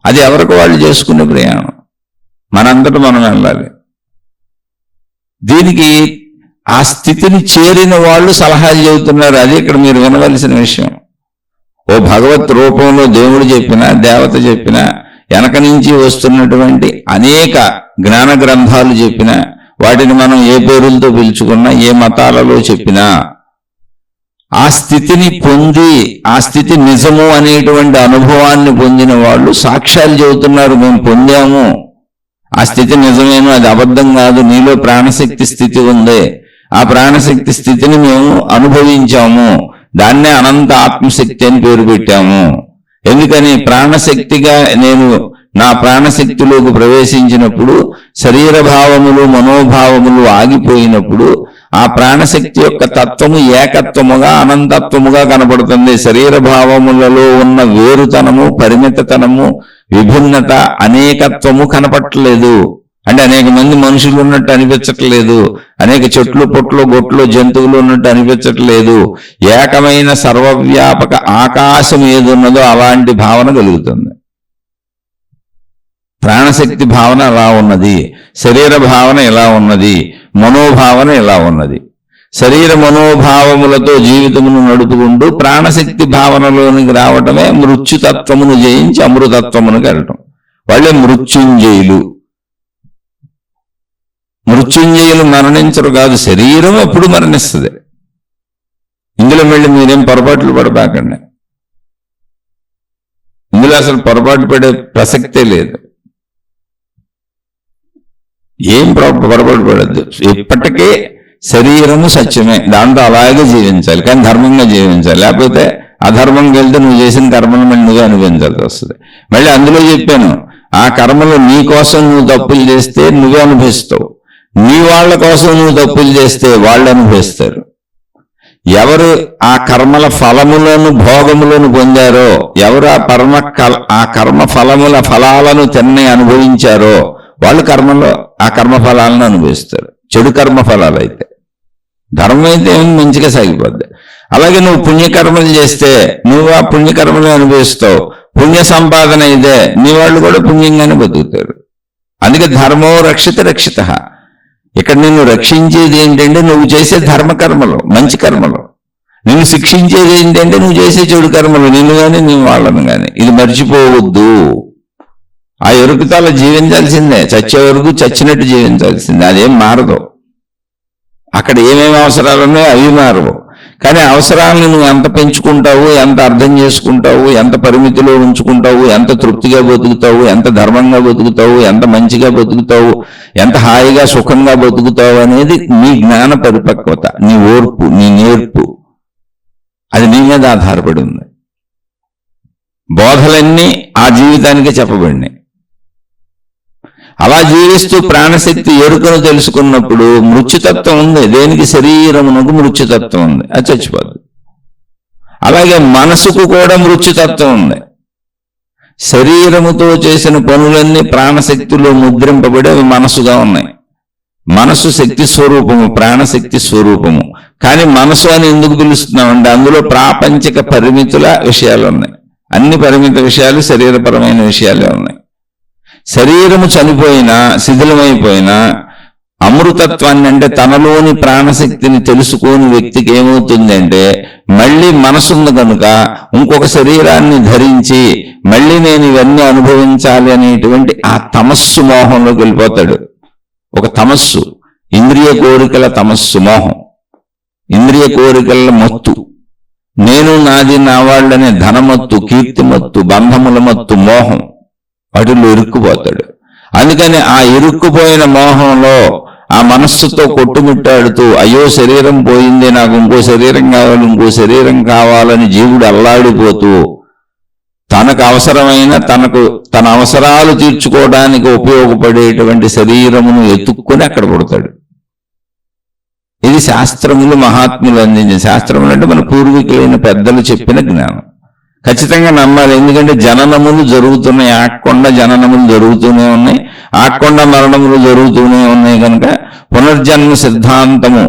Speaker 1: అది ఎవరికి వాళ్ళు చేసుకునే ప్రయాణం. మనంతటా మనం వెళ్ళాలి. దీనికి ఆ స్థితిని చేరిన వాళ్ళు సలహాలు చెబుతున్నారు. అది ఇక్కడ మీరు వినవలసిన విషయం. ఓ భగవత్ రూపంలో దేవుడు చెప్పినా, దేవత చెప్పినా, వెనక నుంచి వస్తున్నటువంటి అనేక జ్ఞాన గ్రంథాలు చెప్పినా, వాటిని మనం ఏ పేరులతో పిలుచుకున్నా, ఏ మతాలలో చెప్పినా, ఆ స్థితిని పొంది ఆ స్థితి నిజము అనేటువంటి అనుభవాన్ని పొందిన వాళ్ళు సాక్ష్యాలు చెబుతున్నారు. మేము పొందాము, ఆ స్థితి నిజమేను, అది అబద్ధం కాదు. నీలో ప్రాణశక్తి స్థితి ఉంది, ఆ ప్రాణశక్తి స్థితిని మేము అనుభవించాము, దాన్నే అనంత ఆత్మశక్తి అని పేరు పెట్టాము. ఎందుకని? ప్రాణశక్తిగా నేను నా ప్రాణశక్తిలోకి ప్రవేశించినప్పుడు శరీర భావములు మనోభావములు ఆగిపోయినప్పుడు ఆ ప్రాణశక్తి యొక్క తత్వము ఏకత్వముగా అనంతత్వముగా కనబడుతుంది. శరీర భావములలో ఉన్న వేరుతనము, పరిమితతనము, విభిన్నత, అనేకత్వము కనపట్టలేదు. అంటే అనేక మంది మనుషులు ఉన్నట్టు అనిపించట్లేదు, అనేక చెట్లు పొట్లు గొట్లు జంతువులు ఉన్నట్టు అనిపించట్లేదు. ఏకమైన సర్వవ్యాపక ఆకాశం ఏదున్నదో అలాంటి భావన కలుగుతుంది. ప్రాణశక్తి భావన ఎలా ఉన్నది, శరీర భావన ఎలా ఉన్నది, మనోభావన ఎలా ఉన్నది. శరీర మనోభావములతో జీవితమును నడుపుకుంటూ ప్రాణశక్తి భావనలోనికి రావటమే మృత్యుతత్వమును జయించి అమృతత్వమును వెళ్ళటం. వాళ్ళే మృత్యుంజయులు. మృత్యుంజయులు మరణించరు కాదు, శరీరం ఎప్పుడు మరణిస్తుంది. ఇందులో మళ్ళీ మీరేం పొరపాట్లు పడబాకండి. ఇందులో అసలు పొరపాటు పడే ప్రసక్తే లేదు. ఏం పొరపాటు పడద్దు. ఇప్పటికే శరీరము సత్యమే, దాంతో అలాగే జీవించాలి, కానీ ధర్మంగా జీవించాలి. లేకపోతే అధర్మంగా వెళ్తే నువ్వు చేసిన కర్మను మళ్ళీ నువ్వే అనుభవించాల్సి వస్తుంది. మళ్ళీ అందులో చెప్పాను, ఆ కర్మలు నీ కోసం నువ్వు తప్పులు చేస్తే నువ్వే అనుభవిస్తావు, నీ వాళ్ళ కోసం నువ్వు తప్పులు చేస్తే వాళ్ళు అనుభవిస్తారు. ఎవరు ఆ కర్మల ఫలములను భోగములను పొందారో, ఎవరు ఆ కర్మ ఫలముల ఫలాలను తిన్నే అనుభవించారో వాళ్ళు కర్మలో ఆ కర్మఫలాలను అనుభవిస్తారు. చెడు కర్మఫలాలు అయితే, ధర్మం అయితే ఏమి మంచిగా సాగిపోద్ది. అలాగే నువ్వు పుణ్యకర్మలు చేస్తే నువ్వు ఆ పుణ్యకర్మలు అనుభవిస్తావు. పుణ్య సంపాదన అయితే నీ వాళ్ళు కూడా పుణ్యంగానే బతుకుతారు. అందుకే ధర్మో రక్షిత రక్షిత. ఇక్కడ నిన్ను రక్షించేది ఏంటంటే నువ్వు చేసే ధర్మకర్మలు, మంచి కర్మలు. నిన్ను శిక్షించేది ఏంటంటే నువ్వు చేసే చెడు కర్మలు, నిన్ను కానీ నీ వాళ్ళను కానీ. ఇది మర్చిపోవద్దు. ఆ ఎరుకుతాల జీవించాల్సిందే, చచ్చే వరకు చచ్చినట్టు జీవించాల్సిందే, అదేం మారదు. అక్కడ ఏమేమి అవసరాలు ఉన్నాయో అవి మారవు. కానీ అవసరాలను నువ్వు ఎంత పెంచుకుంటావు, ఎంత అర్థం చేసుకుంటావు, ఎంత పరిమితిలో ఉంచుకుంటావు, ఎంత తృప్తిగా బతుకుతావు, ఎంత ధర్మంగా బతుకుతావు, ఎంత మంచిగా బతుకుతావు, ఎంత హాయిగా సుఖంగా బతుకుతావు అనేది నీ జ్ఞాన పరిపక్వత, నీ ఓర్పు, నీ నేర్పు, అది నీ మీద ఆధారపడి ఉంది. బోధలన్నీ ఆ జీవితానికే చెప్పబడినాయి. అలా జీవిస్తూ ప్రాణశక్తి ఎరుకను తెలుసుకున్నప్పుడు మృత్యుతత్వం ఉంది. దేనికి? శరీరమునకు మృత్యుతత్వం ఉంది, అది చచ్చిపోదు. అలాగే మనసుకు కూడా మృత్యుతత్వం ఉంది. శరీరముతో చేసిన పనులన్నీ ప్రాణశక్తిలో ముద్రింపబడి అవి మనసుగా ఉన్నాయి. మనసు శక్తి స్వరూపము, ప్రాణశక్తి స్వరూపము. కానీ మనసు అని ఎందుకు పిలుస్తున్నామంటే అందులో ప్రాపంచిక పరిమితుల విషయాలు ఉన్నాయి. అన్ని పరిమిత విషయాలు శరీరపరమైన విషయాలే ఉన్నాయి. శరీరము చనిపోయినా, శిథిలమైపోయినా అమృతత్వాన్ని అంటే తనలోని ప్రాణశక్తిని తెలుసుకోని వ్యక్తికి ఏమవుతుంది అంటే మళ్ళీ మనసుంది కనుక ఇంకొక శరీరాన్ని ధరించి మళ్ళీ నేను ఇవన్నీ అనుభవించాలి అనేటువంటి ఆ తమస్సు మోహంలోకి వెళ్ళిపోతాడు. ఒక తమస్సు, ఇంద్రియ కోరికల తమస్సు, మోహం, ఇంద్రియ కోరికల మత్తు, నేను నాది నా వాళ్ళనే ధనమత్తు, కీర్తిమత్తు, బంధముల మత్తు, మోహం, వాటిలో ఇరుక్కుపోతాడు. అందుకని ఆ ఇరుక్కుపోయిన మోహంలో ఆ మనస్సుతో కొట్టుమిట్టాడుతూ అయ్యో శరీరం పోయింది, నాకు ఇంకో శరీరం కావాలి, ఇంకో శరీరం కావాలని జీవుడు అల్లాడిపోతూ తనకు అవసరమైన తన అవసరాలు తీర్చుకోవడానికి ఉపయోగపడేటువంటి శరీరమును ఎత్తుక్కొని అక్కడ పడతాడు. ఇది శాస్త్రములు మహాత్ములు అందించిన, శాస్త్రములు అంటే మన పూర్వీకులైన పెద్దలు చెప్పిన జ్ఞానం. ఖచ్చితంగా నమ్మాలి. ఎందుకంటే జననములు జరుగుతున్నాయి, ఆకుండా జననములు జరుగుతూనే ఉన్నాయి, ఆకుండా మరణములు జరుగుతూనే ఉన్నాయి కనుక పునర్జన్మ సిద్ధాంతము,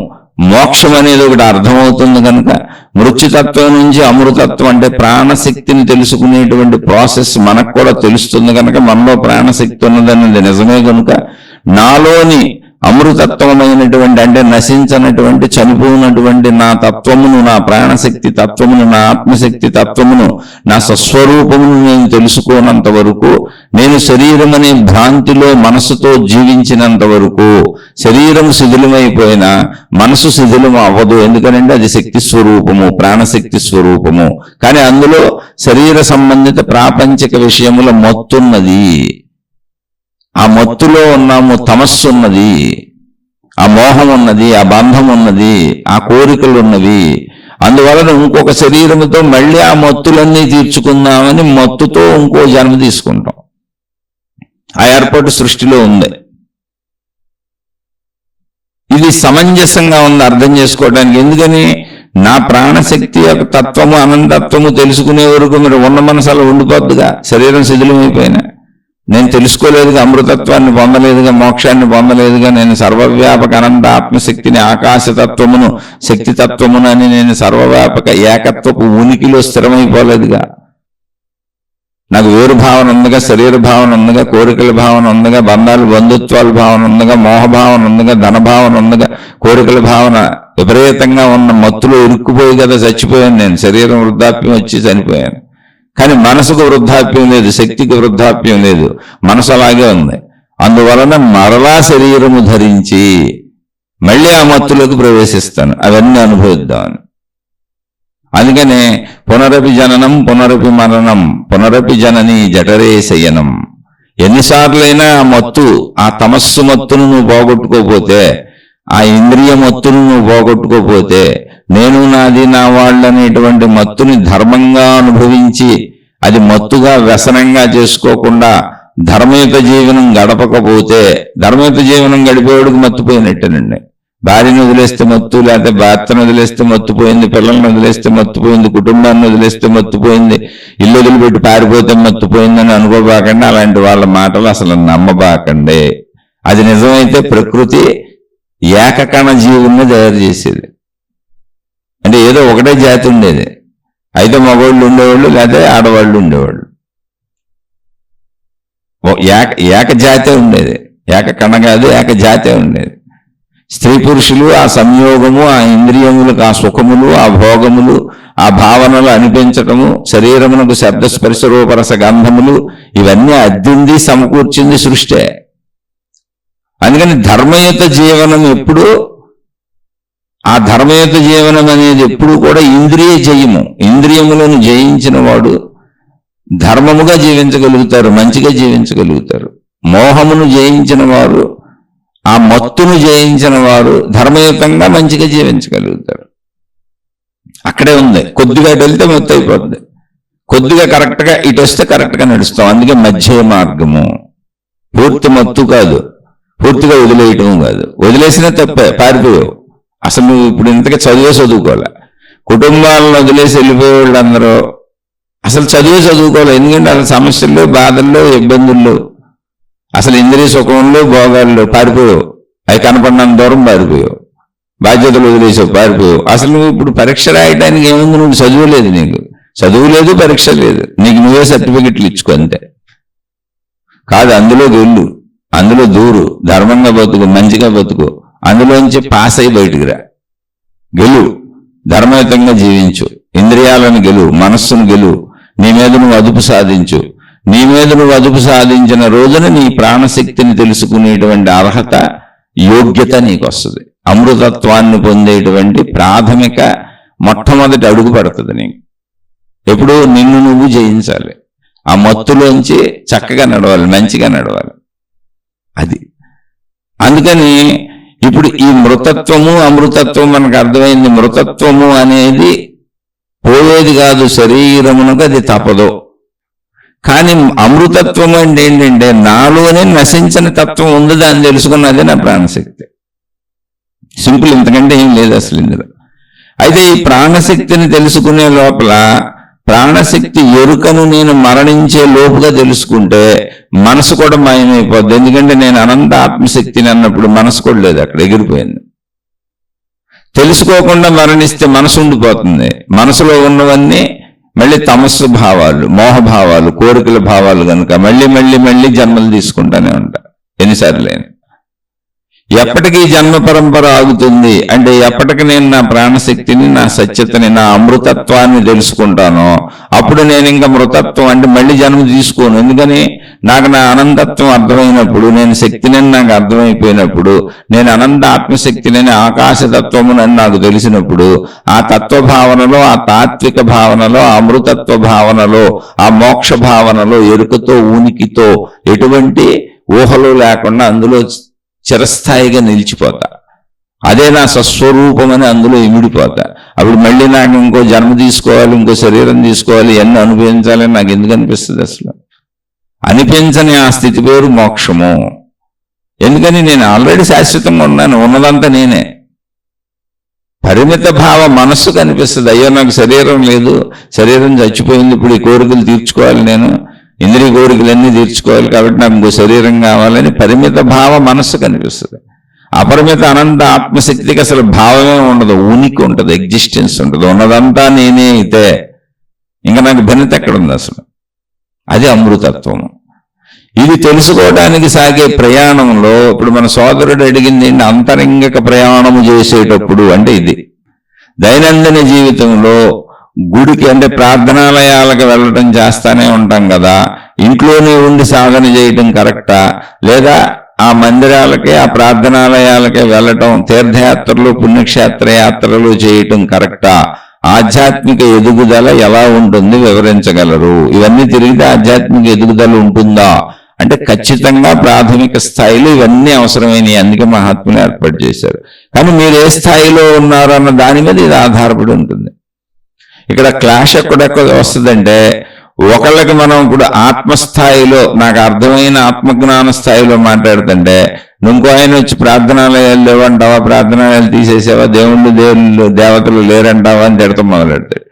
Speaker 1: మోక్షం అనేది ఒకటి అర్థమవుతుంది కనుక మృత్యుతత్వం నుంచి అమృతత్వం అంటే ప్రాణశక్తిని తెలుసుకునేటువంటి ప్రాసెస్ మనకు కూడా తెలుస్తుంది కనుక మనలో ప్రాణశక్తి ఉన్నదన్నది నిజమే కనుక నాలోని అమృతత్వమైనటువంటి అంటే నశించనటువంటి, చనిపోయినటువంటి నా తత్వమును, నా ప్రాణశక్తి తత్వమును, నా ఆత్మశక్తి తత్వమును, నా స్వస్వరూపమును నేను తెలుసుకోనంత వరకు, నేను శరీరం అనే భ్రాంతిలో మనసుతో జీవించినంత వరకు శరీరం శిథిలమైపోయినా మనసు శిథిలం అవ్వదు. ఎందుకనంటే అది శక్తి స్వరూపము, ప్రాణశక్తి స్వరూపము. కానీ అందులో శరీర సంబంధిత ప్రాపంచిక విషయముల మత్తున్నది. ఆ మత్తులో ఉన్నాము, తమస్సు ఉన్నది, ఆ మోహం ఉన్నది, ఆ బంధం ఉన్నది, ఆ కోరికలు ఉన్నవి. అందువలన ఇంకొక శరీరముతో మళ్ళీ ఆ మత్తులన్నీ తీర్చుకుందామని మత్తుతో ఇంకో జన్మ తీసుకుంటాం. ఆ ఏర్పాటు సృష్టిలో ఉంది. ఇది సమంజసంగా ఉంది అర్థం చేసుకోవడానికి. ఎందుకని? నా ప్రాణశక్తి యొక్క తత్వము, అనంతత్వము తెలుసుకునే వరకు మీరు ఉన్న మనసులో ఉండిపోద్దుగా. శరీరం శిథిలమైపోయినా నేను తెలుసుకోలేదుగా, అమృతత్వాన్ని పొందలేదుగా, మోక్షాన్ని పొందలేదుగా, నేను సర్వవ్యాపక అనంత ఆత్మశక్తిని, ఆకాశతత్వమును, శక్తితత్వమును అని నేను సర్వవ్యాపక ఏకత్వపు ఉనికిలో స్థిరమైపోలేదుగా. నాకు వేరు భావన ఉందిగా, శరీర భావన ఉందిగా, కోరికల భావన ఉందిగా, బంధుత్వాల భావన ఉందిగా, మోహభావన ఉందిగా, ధనభావన ఉందిగా, కోరికల భావన విపరీతంగా ఉన్న మత్తులో ఇరుక్కుపోయి కదా చచ్చిపోయాను నేను. శరీరం వృద్ధాప్యం వచ్చి చనిపోయాను. కానీ మనసుకు వృద్ధాప్యం లేదు, శక్తికి వృద్ధాప్యం లేదు, మనసు అలాగే ఉంది. అందువలన మరలా శరీరము ధరించి మళ్ళీ ఆ మత్తులోకి ప్రవేశిస్తాను, అవన్నీ అనుభవిద్దామని. అందుకనే పునరపి జననం పునరపి మరణం పునరపి జనని జఠరే శయనం. ఎన్నిసార్లైనా ఆ మత్తు, ఆ తమస్సు మత్తును నువ్వు పోగొట్టుకోపోతే, ఆ ఇంద్రియ మత్తును నువ్వు పోగొట్టుకోపోతే, నేను నాది నా వాళ్ళనేటువంటి మత్తుని ధర్మంగా అనుభవించి అది మత్తుగా వ్యసనంగా చేసుకోకుండా ధర్మయుత జీవనం గడపకపోతే, ధర్మయుత జీవనం గడిపేవాడికి మత్తుపోయినట్టేనండి. భార్యను వదిలేస్తే మత్తు, లేకపోతే భర్తను వదిలేస్తే మత్తుపోయింది, పిల్లల్ని వదిలేస్తే మత్తుపోయింది, కుటుంబాన్ని వదిలేస్తే మత్తుపోయింది, ఇల్లు వదిలిపెట్టి పారిపోతే మత్తుపోయిందని అనుకోబాకండి. అలాంటి వాళ్ళ మాటలు అసలు నమ్మబాకండి. అది నిజమైతే ప్రకృతి ఏకకణ జీవుల్ని తయారు చేసేది. అంటే ఏదో ఒకటే జాతి ఉండేది, అయితే మగవాళ్ళు ఉండేవాళ్ళు, లేకపోతే ఆడవాళ్ళు ఉండేవాళ్ళు. ఏకజాతే ఉండేది, ఏకకణ కాదు, ఏకజాతే ఉండేది. స్త్రీ పురుషులు ఆ సంయోగము, ఆ ఇంద్రియములకు ఆ సుఖములు, ఆ భోగములు, ఆ భావనలు అనిపించటము, శరీరమునకు శబ్ద స్పర్శ రూపరస గంధములు, ఇవన్నీ అద్దింది సమకూర్చింది సృష్టే. అందుకని ధర్మయుత జీవనం ఎప్పుడు, ఆ ధర్మయుత జీవనం అనేది ఎప్పుడు కూడా ఇంద్రియ జయము. ఇంద్రియములను జయించిన వాడు ధర్మముగా జీవించగలుగుతారు, మంచిగా జీవించగలుగుతారు. మోహమును జయించిన వారు, ఆ మత్తును జయించిన వారు ధర్మయుతంగా మంచిగా జీవించగలుగుతారు. అక్కడే ఉంది. కొద్దిగా ఇటు వెళ్తే మత్తు అయిపోతుంది, కొద్దిగా కరెక్ట్గా ఇటు వస్తే కరెక్ట్గా నడుస్తాం. అందుకే మధ్య మార్గము. పూర్తి మత్తు కాదు, పూర్తిగా వదిలేయటం కాదు. వదిలేసినా తప్పే, పారిపోయావు. అసలు నువ్వు ఇప్పుడు ఇంతగా చదువుకోలే. కుటుంబాలను వదిలేసి వెళ్ళిపోయే వాళ్ళందరూ అసలు చదువుకోవాలి. ఎందుకంటే అసలు సమస్యల్లో, బాధల్లో, ఇబ్బందుల్లో, అసలు ఇంద్రియ సుఖంలో, భోగాల్లో పారిపోయావు. అవి కనపడినంత దూరం పారిపోయావు. బాధ్యతలు వదిలేసావు, పారిపోయావు. అసలు నువ్వు ఇప్పుడు పరీక్ష రాయడానికి ఏముంది? నువ్వు చదువులేదు, నీకు చదువు లేదు, పరీక్ష లేదు, నీకు నువ్వే సర్టిఫికెట్లు ఇచ్చుకో అంతే. కాదు, అందులోకి వెళ్ళు, అందులో దూరు, ధర్మంగా బతుకు, మంచిగా బతుకు, అందులోంచి పాస్ అయి బయటికి రా, గెలు, ధర్మయుతంగా జీవించు, ఇంద్రియాలను గెలు, మనస్సును గెలు, నీ మీద నువ్వు అదుపు సాధించు. నీ మీద నువ్వు అదుపు సాధించిన రోజున నీ ప్రాణశక్తిని తెలుసుకునేటువంటి అర్హత, యోగ్యత నీకు వస్తుంది. అమృతత్వాన్ని పొందేటువంటి ప్రాథమిక మొట్టమొదటి అడుగు పడుతుంది నీకు. ఎప్పుడు నిన్ను నువ్వు జయించాలి, ఆ మత్తులోంచి చక్కగా నడవాలి, మంచిగా నడవాలి. అది అందుకని ఇప్పుడు ఈ మృతత్వము అమృతత్వం మనకు అర్థమైంది. మృతత్వము అనేది పోయేది కాదు, శరీరమునకు అది తప్పదు. కానీ అమృతత్వం అంటే ఏంటంటే నాలోనే నశించని తత్వం ఉంది, దాన్ని తెలుసుకున్నదే నా ప్రాణశక్తి. సింపుల్, ఇంతకంటే ఏం లేదు అసలు ఇందులో. అయితే ఈ ప్రాణశక్తిని తెలుసుకునే లోపల ప్రాణశక్తి ఎరుకను నేను మరణించే లోపుగా తెలుసుకుంటే మనసు కూడా మాయమైపోద్ది. ఎందుకంటే నేను అనంత ఆత్మశక్తిని అన్నప్పుడు మనసు కూడా లేదు, అక్కడ ఎగిరిపోయింది. తెలుసుకోకుండా మరణిస్తే మనసు ఉండిపోతుంది. మనసులో ఉన్నవన్నీ మళ్ళీ తమస్సు భావాలు, మోహభావాలు, కోరికల భావాలు కనుక మళ్ళీ మళ్ళీ మళ్ళీ జన్మలు తీసుకుంటానే ఉంటా. ఎన్నిసార్లు ఎప్పటికీ జన్మ పరంపర ఆగుతుంది అంటే ఎప్పటికి నేను నా ప్రాణశక్తిని, నా సత్యతని, నా అమృతత్వాన్ని తెలుసుకుంటానో అప్పుడు నేను ఇంకా మృతత్వం అంటే మళ్ళీ జన్మ తీసుకోను. ఎందుకని నాకు నా అనంతత్వం అర్థమైనప్పుడు, నేను శక్తిని నాకు అర్థమైపోయినప్పుడు, నేను అనంత ఆత్మశక్తిని, ఆకాశతత్వమునని నాకు తెలిసినప్పుడు ఆ తత్వ భావనలో, ఆ తాత్విక భావనలో, ఆ అమృతత్వ భావనలో, ఆ మోక్ష భావనలో ఎరుకతో, ఉనికితో, ఎటువంటి ఊహలు లేకుండా అందులో చిరస్థాయిగా నిలిచిపోతా. అదే నా స్వస్వరూపం అని అందులో ఇమిడిపోతా. అప్పుడు మళ్ళీ నాకు ఇంకో జన్మ తీసుకోవాలి, ఇంకో శరీరం తీసుకోవాలి, ఎన్ని అనుభవించాలని నాకు ఎందుకు అనిపిస్తుంది? అసలు అనిపించని ఆ స్థితి పేరు మోక్షము. ఎందుకని నేను ఆల్రెడీ శాశ్వతంగా ఉన్నాను, ఉన్నదంతా నేనే. పరిమిత భావ మనస్సు కనిపిస్తుంది, అయ్యో నాకు శరీరం లేదు, శరీరం చచ్చిపోయింది, ఇప్పుడు ఈ కోరికలు తీర్చుకోవాలి, నేను ఇంద్రియ కోరికలన్నీ తీర్చుకోవాలి, కాబట్టి నాకు ఇంకో శరీరం కావాలని పరిమిత భావ మనస్సు కనిపిస్తుంది. అపరిమిత అనంత ఆత్మశక్తికి అసలు భావమే ఉండదు, ఉనికి ఉంటుంది, ఎగ్జిస్టెన్స్ ఉంటుంది. ఉన్నదంతా నేనే అయితే ఇంకా నాకు భిన్నత ఎక్కడుంది అసలు? అది అమృతత్వము. ఇది తెలుసుకోవడానికి సాగే ప్రయాణంలో ఇప్పుడు మన సోదరుడు అడిగింది ఏంటి? అంతరంగిక ప్రయాణము చేసేటప్పుడు అంటే ఇది దైనందిన జీవితంలో గుడికి అంటే ప్రార్థనాలయాలకు వెళ్ళటం చేస్తానే ఉంటాం కదా, ఇంట్లోనే ఉండి సాధన చేయటం కరెక్టా, లేదా ఆ మందిరాలకే, ఆ ప్రార్థనాలయాలకే వెళ్ళటం, తీర్థయాత్రలు, పుణ్యక్షేత్ర యాత్రలు చేయటం కరెక్టా, ఆధ్యాత్మిక ఎదుగుదల ఎలా ఉంటుంది వివరించగలరు? ఇవన్నీ తిరిగితే ఆధ్యాత్మిక ఎదుగుదల ఉంటుందా అంటే ఖచ్చితంగా ప్రాథమిక స్థాయిలో ఇవన్నీ అవసరమైనవి, అందుకే మహాత్ములు ఏర్పాటు చేశారు. కానీ మీరు ఏ స్థాయిలో ఉన్నారు అన్న దాని మీద ఇది ఆధారపడి ఉంటుంది. ఇక్కడ క్లాష్ ఎక్కడెక్కడ వస్తుందంటే ఒకళ్ళకి మనం ఇప్పుడు ఆత్మస్థాయిలో నాకు అర్థమైన ఆత్మజ్ఞాన స్థాయిలో మాట్లాడుతుంటే ఇంకో ఆయన వచ్చి ప్రార్థనాలయాలు లేవంటావా, ప్రార్థనాలయాలు తీసేసావా, దేవుళ్ళు దేవతలు లేరంటావా అని తిడతాం మొదలెడతాడు.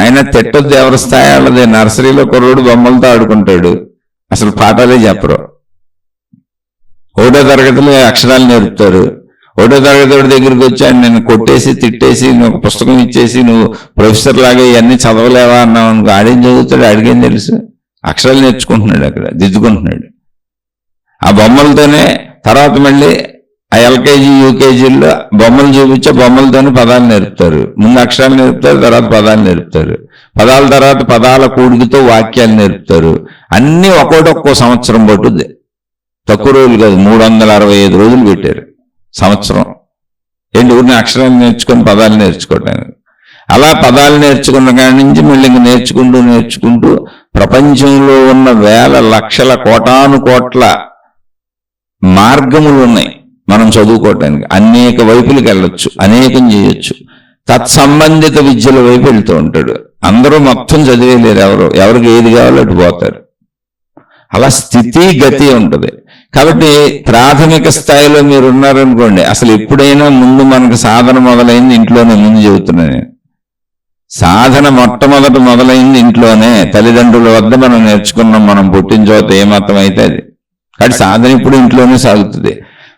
Speaker 1: ఆయన తిట్టొద్దు, ఎవరి స్థాయి వాళ్ళదే. నర్సరీలో కుర్రోడు బొమ్మలతో ఆడుకుంటాడు, అసలు పాఠాలే చెప్పరు. 1వ తరగతిలో అక్షరాలు నేర్పుతారు. 1వ తరగతి దగ్గరికి వచ్చి ఆయన నేను కొట్టేసి తిట్టేసి నువ్వు పుస్తకం ఇచ్చేసి నువ్వు ప్రొఫెసర్ లాగా ఇవన్నీ చదవలేవా అన్నావు అనుకో, ఆడేం చదువుతాడు, ఆడికేం తెలుసు. అక్షరాలు నేర్చుకుంటున్నాడు, అక్కడ దిద్దుకుంటున్నాడు ఆ బొమ్మలతోనే. తర్వాత మళ్ళీ ఆ ఎల్కేజీ యూకేజీల్లో బొమ్మలు చూపించే బొమ్మలతోనే పదాలు నేర్పుతారు. ముందు అక్షరాలు నేర్పుతారు, తర్వాత పదాలు నేర్పుతారు. పదాల తర్వాత పదాల కూడికతో వాక్యాలు నేర్పుతారు. అన్నీ ఒక్కో సంవత్సరం పట్టుద్ది, తక్కువ రోజులు కాదు. 365 రోజులు పెట్టారు సంవత్సరం. ఊరిని అక్షరాలు నేర్చుకొని పదాలు నేర్చుకోవటానికి. అలా పదాలు నేర్చుకున్న కాడి నుంచి మళ్ళీ ఇంక నేర్చుకుంటూ ప్రపంచంలో ఉన్న వేల లక్షల కోటాను కోట్ల మార్గములు ఉన్నాయి మనం చదువుకోవటానికి. అనేక వైపులకు వెళ్ళొచ్చు, అనేకం చేయొచ్చు. తత్సంబంధిత విద్యల వైపు వెళ్తూ ఉంటాడు. అందరూ మొత్తం చదివేలేరు, ఎవరికి ఏది కావాలో అటు పోతారు. అలా స్థితి గతి ఉంటుంది. కాబట్టి ప్రాథమిక స్థాయిలో మీరు ఉన్నారనుకోండి, అసలు ఎప్పుడైనా ముందు మనకు సాధన మొదలైంది ఇంట్లోనే. ముందు చెబుతున్నా నేను, సాధన మొట్టమొదట మొదలైంది ఇంట్లోనే. తల్లిదండ్రుల వద్ద మనం నేర్చుకున్నాం, మనం పుట్టిన చోట ఏ మతం అయితే అది. కాబట్టి సాధన ఇప్పుడు ఇంట్లోనే సాగుతుంది.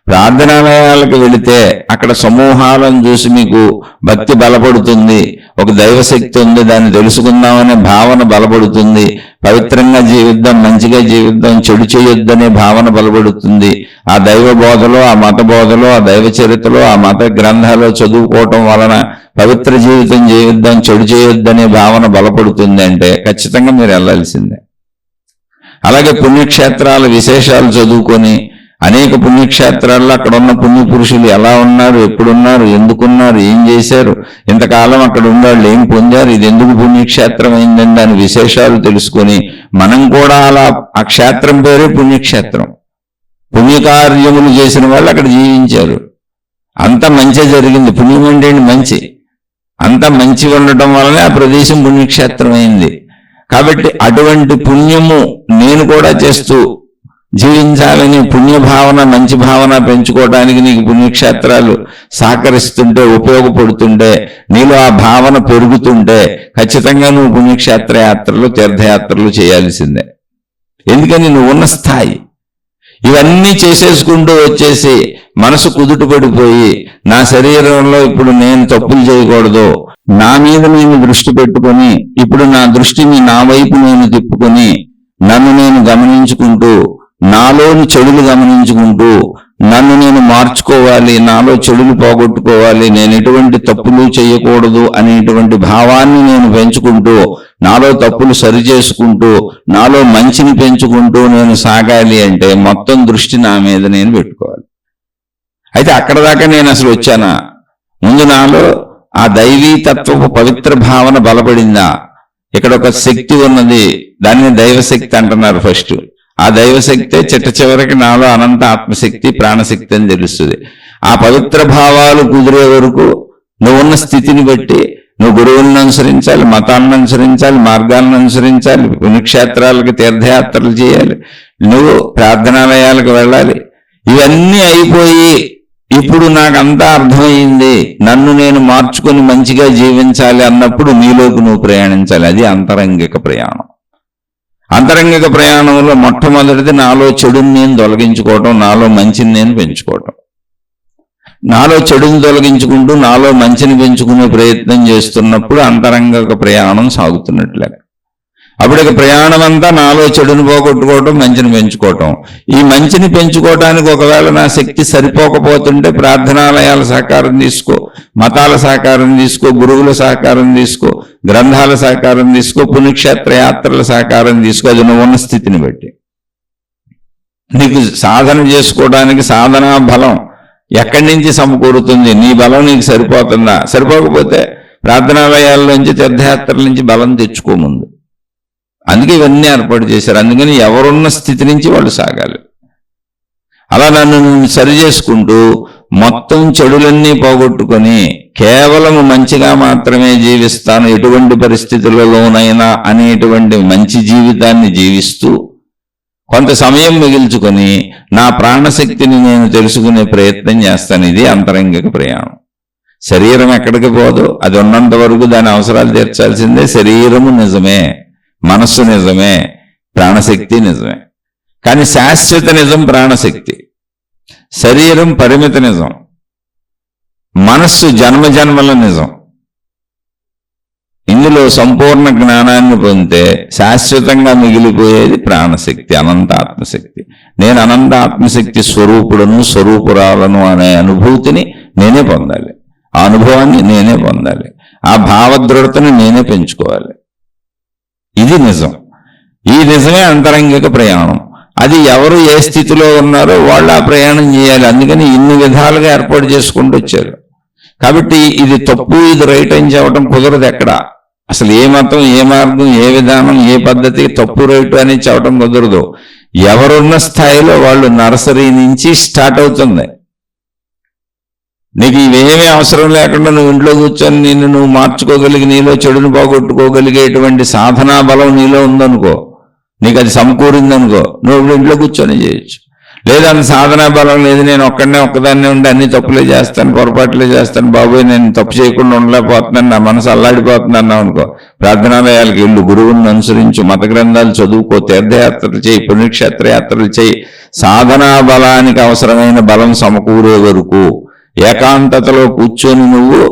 Speaker 1: ప్రార్థనాలయాలకు వెళితే అక్కడ సమూహాలను చూసి మీకు భక్తి బలపడుతుంది, ఒక దైవశక్తి ఉంది, దాన్ని తెలుసుకుందామనే భావన బలపడుతుంది. పవిత్రంగా జీవిద్దాం, మంచిగా జీవిద్దాం, చెడు చేయొద్దనే భావన బలపడుతుంది. ఆ దైవ బోధలో, ఆ మత బోధలో, ఆ దైవ చరిత్రలో, ఆ మత గ్రంథాలు చదువుకోవటం వలన పవిత్ర జీవితం జీవిద్దాం, చెడు చేయొద్దనే భావన బలపడుతుంది. అంటే ఖచ్చితంగా మీరు వెళ్ళాల్సిందే. అలాగే పుణ్యక్షేత్రాల విశేషాలు చదువుకొని అనేక పుణ్యక్షేత్రాల్లో అక్కడ ఉన్న పుణ్యపురుషులు ఎలా ఉన్నారు, ఎప్పుడున్నారు, ఎందుకున్నారు, ఏం చేశారు, ఇంతకాలం అక్కడ ఉన్నవాళ్ళు ఏం పొందారు, ఇది ఎందుకు పుణ్యక్షేత్రం అయిందని దాని విశేషాలు తెలుసుకొని మనం కూడా అలా, ఆ క్షేత్రం పేరే పుణ్యక్షేత్రం. పుణ్యకార్యములు చేసిన వాళ్ళు అక్కడ జీవించారు, అంత మంచి జరిగింది. పుణ్యం అంటే మంచి, అంత మంచి ఉండటం వల్లనే ఆ ప్రదేశం పుణ్యక్షేత్రం అయింది. కాబట్టి అటువంటి పుణ్యము నేను కూడా చేస్తూ జీవించాలని పుణ్యభావన, మంచి భావన పెంచుకోవడానికి నీకు పుణ్యక్షేత్రాలు సహకరిస్తుంటే, ఉపయోగపడుతుంటే, నీలో ఆ భావన పెరుగుతుంటే ఖచ్చితంగా నువ్వు పుణ్యక్షేత్ర యాత్రలు, తీర్థయాత్రలు చేయాల్సిందే. ఎందుకని నువ్వు ఉన్న స్థాయి. ఇవన్నీ చేసేసుకుంటూ వచ్చేసి మనసు కుదుట పడిపోయి, నా శరీరంలో ఇప్పుడు నేను తప్పులు చేయకూడదు, నా మీద నేను దృష్టి పెట్టుకొని, ఇప్పుడు నా దృష్టిని నా వైపు నేను తిప్పుకొని, నన్ను నేను గమనించుకుంటూ, నాలోని చెడులు గమనించుకుంటూ, నన్ను నేను మార్చుకోవాలి, నాలో చెడులు పోగొట్టుకోవాలి, నేను ఎటువంటి తప్పులు చేయకూడదు అనేటువంటి భావాన్ని నేను పెంచుకుంటూ, నాలో తప్పులు సరిచేసుకుంటూ, నాలో మంచిని పెంచుకుంటూ నేను సాగాలి అంటే మొత్తం దృష్టి నా మీద నేను పెట్టుకోవాలి. అయితే అక్కడ దాకా నేను అసలు వచ్చానా? ముందు నాలో ఆ దైవీ తత్వపు పవిత్ర భావన బలపడిందా? ఇక్కడ ఒక శక్తి ఉన్నది, దాన్ని దైవశక్తి అంటున్నారు ఫస్ట్. ఆ దైవశక్తే చిట్ట చివరికి నాలో అనంత ఆత్మశక్తి, ప్రాణశక్తి అని తెలుస్తుంది. ఆ పవిత్ర భావాలు కుదిరే వరకు నువ్వున్న స్థితిని బట్టి నువ్వు గురువులను అనుసరించాలి, మతాలను అనుసరించాలి, మార్గాలను అనుసరించాలి, పుణ్యక్షేత్రాలకు తీర్థయాత్రలు చేయాలి, నువ్వు ప్రార్థనాలయాలకు వెళ్ళాలి. ఇవన్నీ అయిపోయి ఇప్పుడు నాకంతా అర్థమైంది, నన్ను నేను మార్చుకొని మంచిగా జీవించాలి అన్నప్పుడు నీలోకి నువ్వు ప్రయాణించాలి. అది అంతరంగిక ప్రయాణం. అంతరంగిక ప్రయాణంలో మొట్టమొదటిది నాలో చెడుని నేను తొలగించుకోవటం, నాలో మంచిని నేను పెంచుకోవటం. నాలో చెడుని తొలగించుకుంటూ నాలో మంచిని పెంచుకునే ప్రయత్నం చేస్తున్నప్పుడు అంతరంగిక ప్రయాణం సాగుతున్నట్లే. అప్పుడు ప్రయాణం అంతా నాలో చెడుని పోగొట్టుకోవటం, మంచిని పెంచుకోవటం. ఈ మంచిని పెంచుకోవటానికి ఒకవేళ నా శక్తి సరిపోకపోతుంటే ప్రార్థనాలయాల సహకారం తీసుకో, మతాల సహకారం తీసుకో, గురువుల సహకారం తీసుకో, గ్రంథాల సహకారం తీసుకో, పుణ్యక్షేత్ర యాత్రల సహకారం తీసుకో. అది నువ్వు ఉన్న స్థితిని బట్టి. నీకు సాధన చేసుకోవడానికి సాధనా బలం ఎక్కడి నుంచి సమకూరుతుంది? నీ బలం నీకు సరిపోతుందా? సరిపోకపోతే ప్రార్థనాలయాల నుంచి, తీర్థయాత్రల నుంచి బలం తెచ్చుకోముందు. అందుకే ఇవన్నీ ఏర్పాటు చేశారు. అందుకని ఎవరున్న స్థితి నుంచి వాళ్ళు సాగాలి. అలా నన్ను సరి చేసుకుంటూ మొత్తం చెడులన్నీ పోగొట్టుకొని కేవలం మంచిగా మాత్రమే జీవిస్తాను ఎటువంటి పరిస్థితులలోనైనా అనేటువంటి మంచి జీవితాన్ని జీవిస్తూ కొంత సమయం మిగిల్చుకొని నా ప్రాణశక్తిని నేను తెలుసుకునే ప్రయత్నం చేస్తాను. ఇది అంతరంగిక ప్రయాణం. శరీరం ఎక్కడికి పోదు, అది ఉన్నంత వరకు దాని అవసరాలు తీర్చాల్సిందే. శరీరము నిజమే, మనస్సు నిజమే, ప్రాణశక్తి నిజమే. కానీ శాశ్వత నిజం ప్రాణశక్తి. శరీరం పరిమిత నిజం, మనస్సు జన్మజన్మల నిజం. ఇందులో సంపూర్ణ జ్ఞానాన్ని పొందితే శాశ్వతంగా మిగిలిపోయేది ప్రాణశక్తి, అనంత ఆత్మశక్తి. నేను అనంత ఆత్మశక్తి స్వరూపుడను, స్వరూపురాలను అనే అనుభూతిని నేనే పొందాలి. ఆ అనుభవాన్ని నేనే పొందాలి. ఆ భావదృఢతను నేనే పెంచుకోవాలి. ఇది నిజం. ఈ నిజమే అంతరంగిక ప్రయాణం. అది ఎవరు ఏ స్థితిలో ఉన్నారో వాళ్ళు ఆ ప్రయాణం చేయాలి. అందుకని ఇన్ని విధాలుగా ఏర్పాటు చేసుకుంటూ వచ్చారు. కాబట్టి ఇది తప్పు, ఇది రైట్ అని చెప్పడం కుదరదు. ఎక్కడ అసలు ఏ మతం, ఏ మార్గం, ఏ విధానం, ఏ పద్ధతి తప్పు రైటు అని చెప్పడం కుదరదు. ఎవరున్న స్థాయిలో వాళ్ళు నర్సరీ నుంచి స్టార్ట్ అవుతుంది. నీకు ఇవేమీ అవసరం లేకుండా నువ్వు ఇంట్లో కూర్చొని నిన్ను నువ్వు మార్చుకోగలిగి నీలో చెడును పోగొట్టుకోగలిగేటువంటి సాధనా బలం నీలో ఉందనుకో, నీకు అది సమకూరిందనుకో, నువ్వు ఇంట్లో కూర్చొని చేయొచ్చు. లేదా సాధనా బలం లేదు, నేను ఒక్కదాన్నే ఉండి అన్ని తప్పులే చేస్తాను, పొరపాట్లే చేస్తాను, బాబోయ్ నేను తప్పు చేయకుండా ఉండలేకపోతున్నాను, నా మనసు అల్లాడిపోతున్నాను అనుకో, ప్రార్థనాలయాలకు వెళ్ళు, గురువుని అనుసరించు, మత గ్రంథాలు చదువుకో, తీర్థయాత్రలు చేయి, పుణ్యక్షేత్ర యాత్రలు చేయి. సాధనా బలానికి అవసరమైన బలం సమకూరే వరకు ఏకాంతతలో కూర్చొని నువ్వు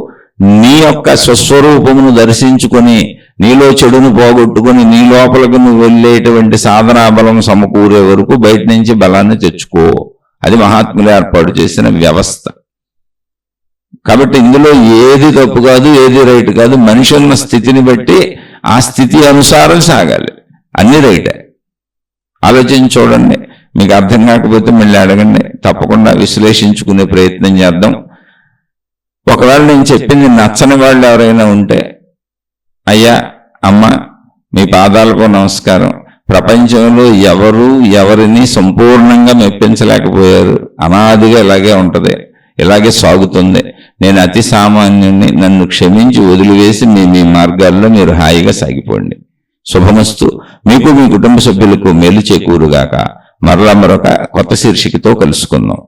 Speaker 1: నీ యొక్క స్వస్వరూపమును దర్శించుకొని నీలో చెడును పోగొట్టుకొని నీ లోపలకు నువ్వు వెళ్ళేటువంటి సాధనా బలం సమకూరే వరకు బయట నుంచి బలాన్ని తెచ్చుకో. అది మహాత్ములు ఏర్పాటు చేసిన వ్యవస్థ. కాబట్టి ఇందులో ఏది తప్పు కాదు, ఏది రైట్ కాదు. మనిషి ఉన్న స్థితిని బట్టి ఆ స్థితి అనుసారం సాగాలి. అన్ని రైటే. ఆలోచించి చూడండి. మీకు అర్థం కాకపోతే మళ్ళీ అడగండి. తప్పకుండా విశ్లేషించుకునే ప్రయత్నం చేద్దాం. ఒకవేళ నేను చెప్పింది నచ్చని వాళ్ళు ఎవరైనా ఉంటే, అయ్యా అమ్మ మీ పాదాలకు నమస్కారం. ప్రపంచంలో ఎవరు ఎవరిని సంపూర్ణంగా మెప్పించలేకపోయారు. అనాదిగా ఇలాగే ఉంటుంది, ఇలాగే సాగుతుంది. నేను అతి సామాన్యుణ్ణి, నన్ను క్షమించి వదిలివేసి మీ మార్గాల్లో మీరు హాయిగా సాగిపోండి. శుభమస్తు. మీకు మీ కుటుంబ సభ్యులకు మేలు చేకూరుగాక. మరలా మరొక కొత్త శీర్షికతో కలుసుకుందాం.